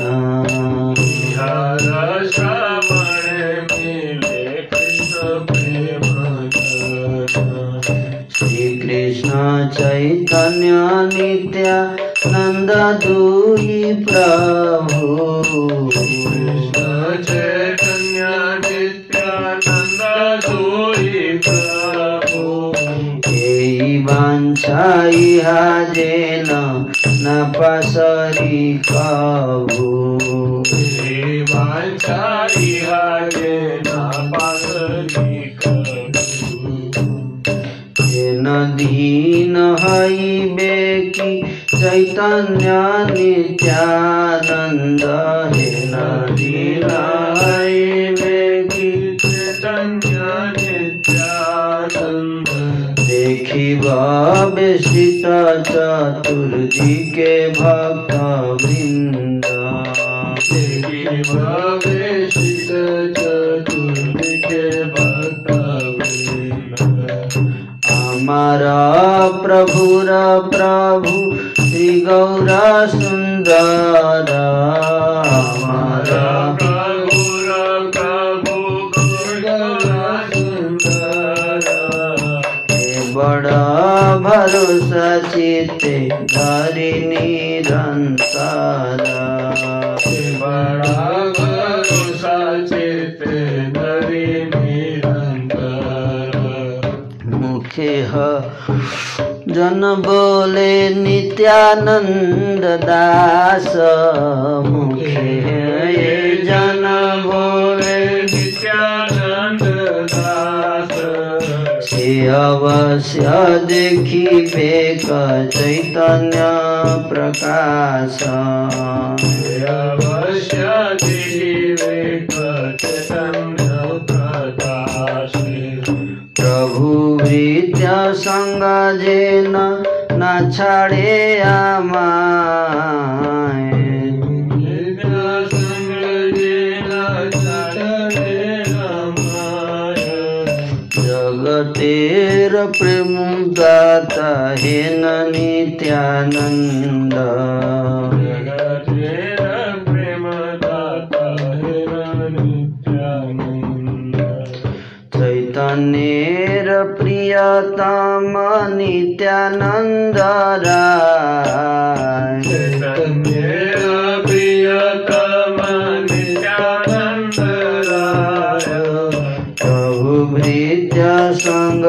Speaker 4: इहार श्रवणे मिले कृष्ण प्रेम धन।
Speaker 1: श्री कृष्ण चैतन्य नित्यानंद दुई प्रभु,
Speaker 4: कृष्ण चैतन्य नित्यानंद दुई प्रभु।
Speaker 1: एई वांछा इहा जेन न पासरी कभु,
Speaker 4: हे वांछा इहा जेन पासरी कभु।
Speaker 1: जेन दीन हईबे की चैतन्य नित्यानंद, हेन दीन हईबे की
Speaker 4: चैतन्य नित्यानंद।
Speaker 1: देखिब बेसित चतुर्दिके भक्त वृंद,
Speaker 4: देखिब बेसित चतुर्दिके भक्त वृंद।
Speaker 1: हमारा प्रभुर प्रभु श्री गौरा सुंदर, हमारा
Speaker 4: प्रभुर प्रभु गौरा सुंदर।
Speaker 1: बड़ा भरोसा चित्ते धरि निरंतर,
Speaker 4: बड़ा भरोसा चित्ते धरि निरंतर।
Speaker 1: मुखे ह जन बोले नित्यानंद दास, मुखे ये जन बोले
Speaker 4: नित्यानंद दास।
Speaker 1: से अवश्य देखिबे चैतन्य प्रकाश,
Speaker 4: अवश्य देखिबे चैतन्य प्रकाश।
Speaker 1: प्रभु भृत्य संग जेन न छाड़े आमाय, जगतेर प्रेम दाता हेन नित्यानंद,
Speaker 4: जगतेर प्रेम दाता हेन नित्यानंद।
Speaker 1: चैतन्येर प्रियतम नित्यानंद राय,
Speaker 4: चैतन्येर प्रियतम नित्यानंद राय।
Speaker 1: प्रभु भृत्य संग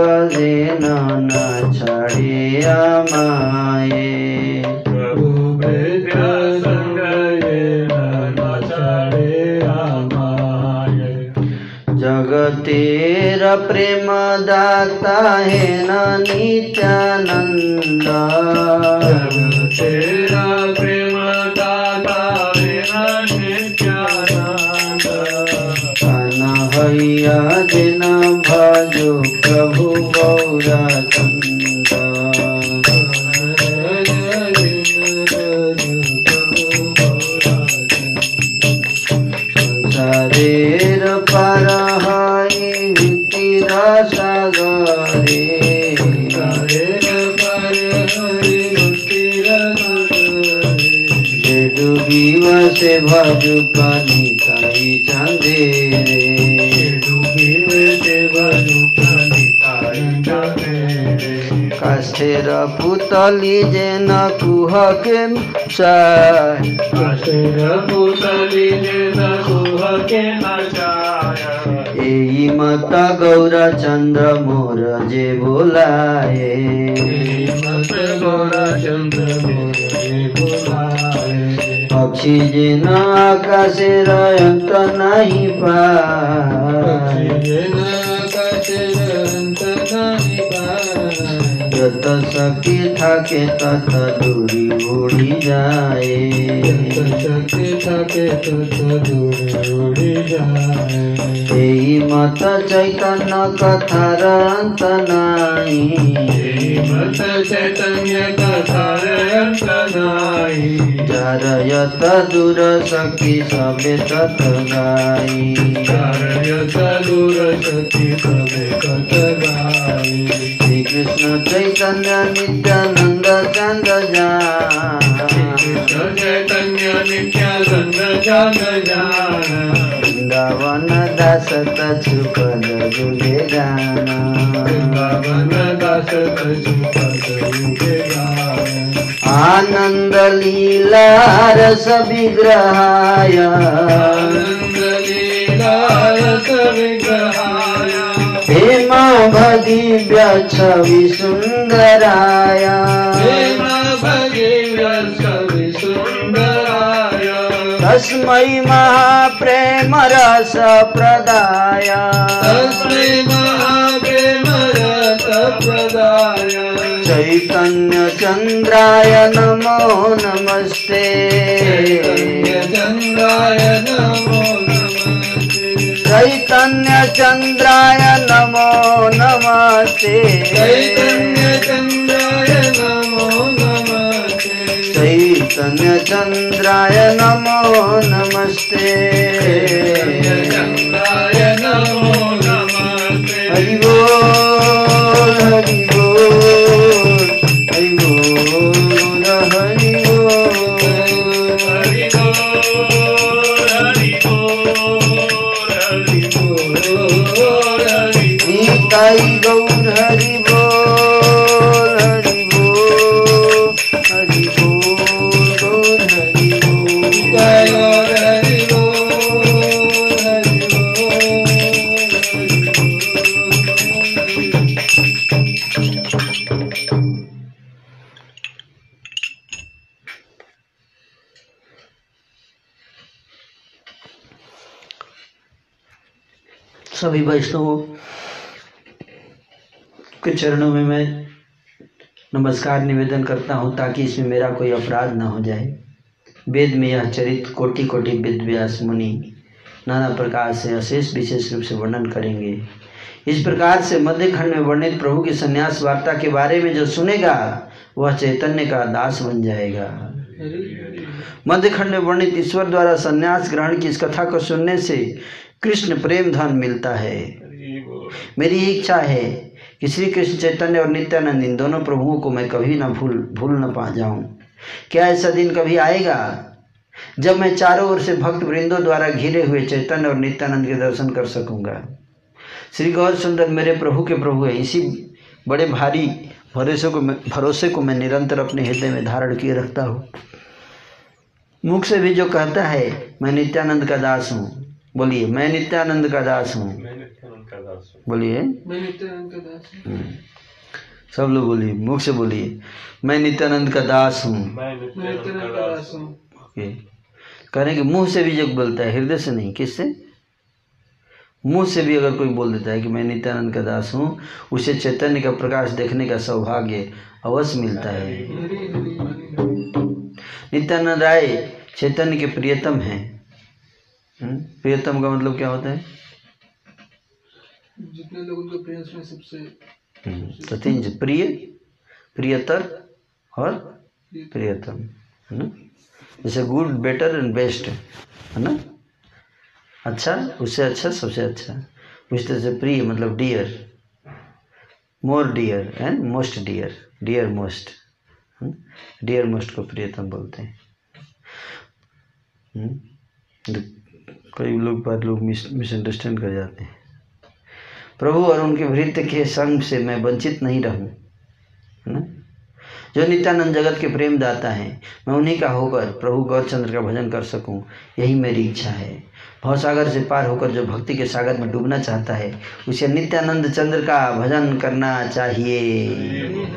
Speaker 1: जगतेर प्रेम दाता है न नित्यानंद।
Speaker 4: तेरा प्रेम दाता है नित्यानंद।
Speaker 1: अनहैया जिन भजो प्रभु गौरचंद। संसारेर पार हरि मुक्तिर सागरे। जे डूबीव से भजु प्रणिताई चंदेरे। काष्ठेर पुतली जेन कुहके साय। एई मत गौरचंद्र मोर जे बोलाए। पक्षी जेन आकाशेर अंत नहीं पाए। यत शक्ति थाके तत दूरी उड़ी जाए। एई मत चैतन्य कथार अंत नाई। जार यत दूर शक्ति सबे तत गाई। श्री कृष्ण चैतन्य नित्यानंद चंद वृंदावन दास तछुपद जुगे गाना। आनंद लीला रस विग्रहाय। हेम भगिव्य छवि सुंदराय। तस्मै महाप्रेम रस प्रदाय। चैतन्य चंद्राय नमो नमस्ते। चैतन्य चंद्राय नमो नमस्ते। चैतन्य चंद्राय नमो नमस्ते। हरि बोल हरि बोल हरि बोल हरि बोल। निताई गौर हरि बोल हरि बोल हरि बोल गौर हरि बोल। हरि बोल हरि सभी वैष्णवों के चरणों में मैं नमस्कार निवेदन करता हूँ ताकि इसमें मेरा कोई अपराध न हो जाए। वेद में यह चरित्र कोटि कोटि वेद व्यास मुनि नाना प्रकार से अशेष विशेष रूप से वर्णन करेंगे। इस प्रकार से मध्य खंड में वर्णित प्रभु की संन्यास वार्ता के बारे में जो सुनेगा वह चैतन्य का दास बन जाएगा। मध्य खंड में वर्णित ईश्वर द्वारा संन्यास ग्रहण की इस कथा को सुनने से कृष्ण प्रेम धन मिलता है। मेरी इच्छा है कि श्री कृष्ण चैतन्य और नित्यानंद इन दोनों प्रभुओं को मैं कभी ना भूल न पा जाऊं। क्या ऐसा दिन कभी आएगा जब मैं चारों ओर से भक्त वृंदों द्वारा घिरे हुए चैतन्य और नित्यानंद के दर्शन कर सकूंगा। श्री गौर सुंदर मेरे प्रभु के प्रभु है। इसी बड़े भारी भरोसे को मैं निरंतर अपने हृदय में धारण किए रखता हूँ। मुख से भी जो कहता है मैं नित्यानंद का दास हूँ, बोलिए मैं नित्यानंद का दास हूँ। बोलिए
Speaker 5: मैं नित्यानंद का दास हूँ।
Speaker 1: सब लोग बोलिए, मुख से बोलिए मैं नित्यानंद का दास हूँ।
Speaker 5: मैं नित्यानंद का दास हूँ।
Speaker 1: ओके, करें कि मुंह से भी जो बोलता है, हृदय से नहीं। किससे? मुंह से भी अगर कोई बोल देता है कि मैं नित्यानंद का दास हूँ, उसे चैतन्य का प्रकाश देखने का सौभाग्य अवश्य मिलता है। नित्यानंद राय चैतन्य के प्रियतम हैं। प्रियतम का मतलब क्या होता है?
Speaker 5: जितने लोग उनके प्रेम में सबसे
Speaker 1: तो तीन प्रिय, प्रियतर और प्रियतम, है ना। जैसे गुड, बेटर एंड बेस्ट, है ना। अच्छा, उससे अच्छा, सबसे अच्छा। उस तरह से प्रिय मतलब dear, more dear and most dear, dear most, dear most को प्रियतम बोलते हैं। कई लोग मिसअंडरस्टैंड कर जाते हैं। प्रभु और उनके भृत्य के संग से मैं वंचित नहीं रहूं, है ना। जो नित्यानंद जगत के प्रेम दाता हैं, मैं उन्हीं का होकर प्रभु गौरचंद्र का भजन कर सकूं, यही मेरी इच्छा है। भवसागर से पार होकर जो भक्ति के सागर में डूबना चाहता है, उसे नित्यानंद चंद्र का भजन करना चाहिए।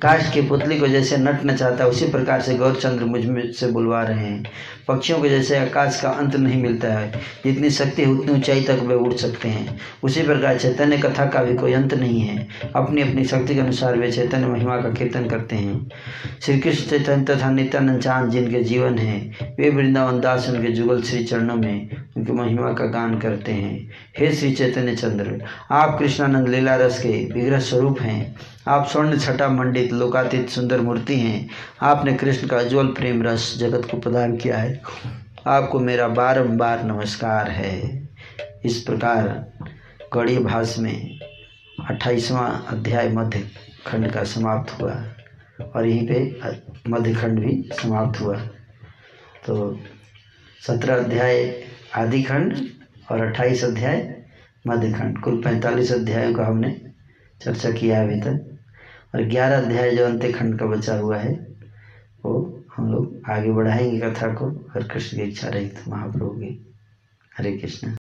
Speaker 1: काष्ठ की पुतली को जैसे नटना चाहता है, उसी प्रकार से गौरचंद्र मुझ से बुलवा रहे हैं। पक्षियों के जैसे आकाश का अंत नहीं मिलता है, जितनी शक्ति है उतनी ऊंचाई तक वे उड़ सकते हैं, उसी प्रकार चैतन्य कथा का भी कोई अंत नहीं है। अपनी अपनी शक्ति के अनुसार वे चैतन्य महिमा का कीर्तन करते हैं। श्री कृष्ण चैतन्य तथा नित्यानंद चांद जिनके जीवन है, वे वृंदावन दास उनके जुगल श्री चरणों में उनकी महिमा का गान करते हैं। हे श्री चैतन्य चंद्र, आप कृष्णानंद लीला रस के विग्रह स्वरूप हैं। आप स्वर्ण छटा मंडित लोकातीत सुंदर मूर्ति हैं। आपने कृष्ण का उज्ज्वल प्रेम रस जगत को प्रदान किया है। आपको मेरा बारंबार नमस्कार है। इस प्रकार गौड़ीय भाष्य में 28वां अध्याय मध्य खंड का समाप्त हुआ और यहीं पे मध्य खंड भी समाप्त हुआ। तो 17 अध्याय आदि खंड और 28 अध्याय मध्य खंड, कुल 45 अध्यायों का हमने चर्चा किया अभी तक। और 11 अध्याय जो अंत्य खंड का बचा हुआ है, वो हम लोग आगे बढ़ाएंगे कथा को, अगर कृष्ण की इच्छा रही तो महाप्रभु की। हरे कृष्ण।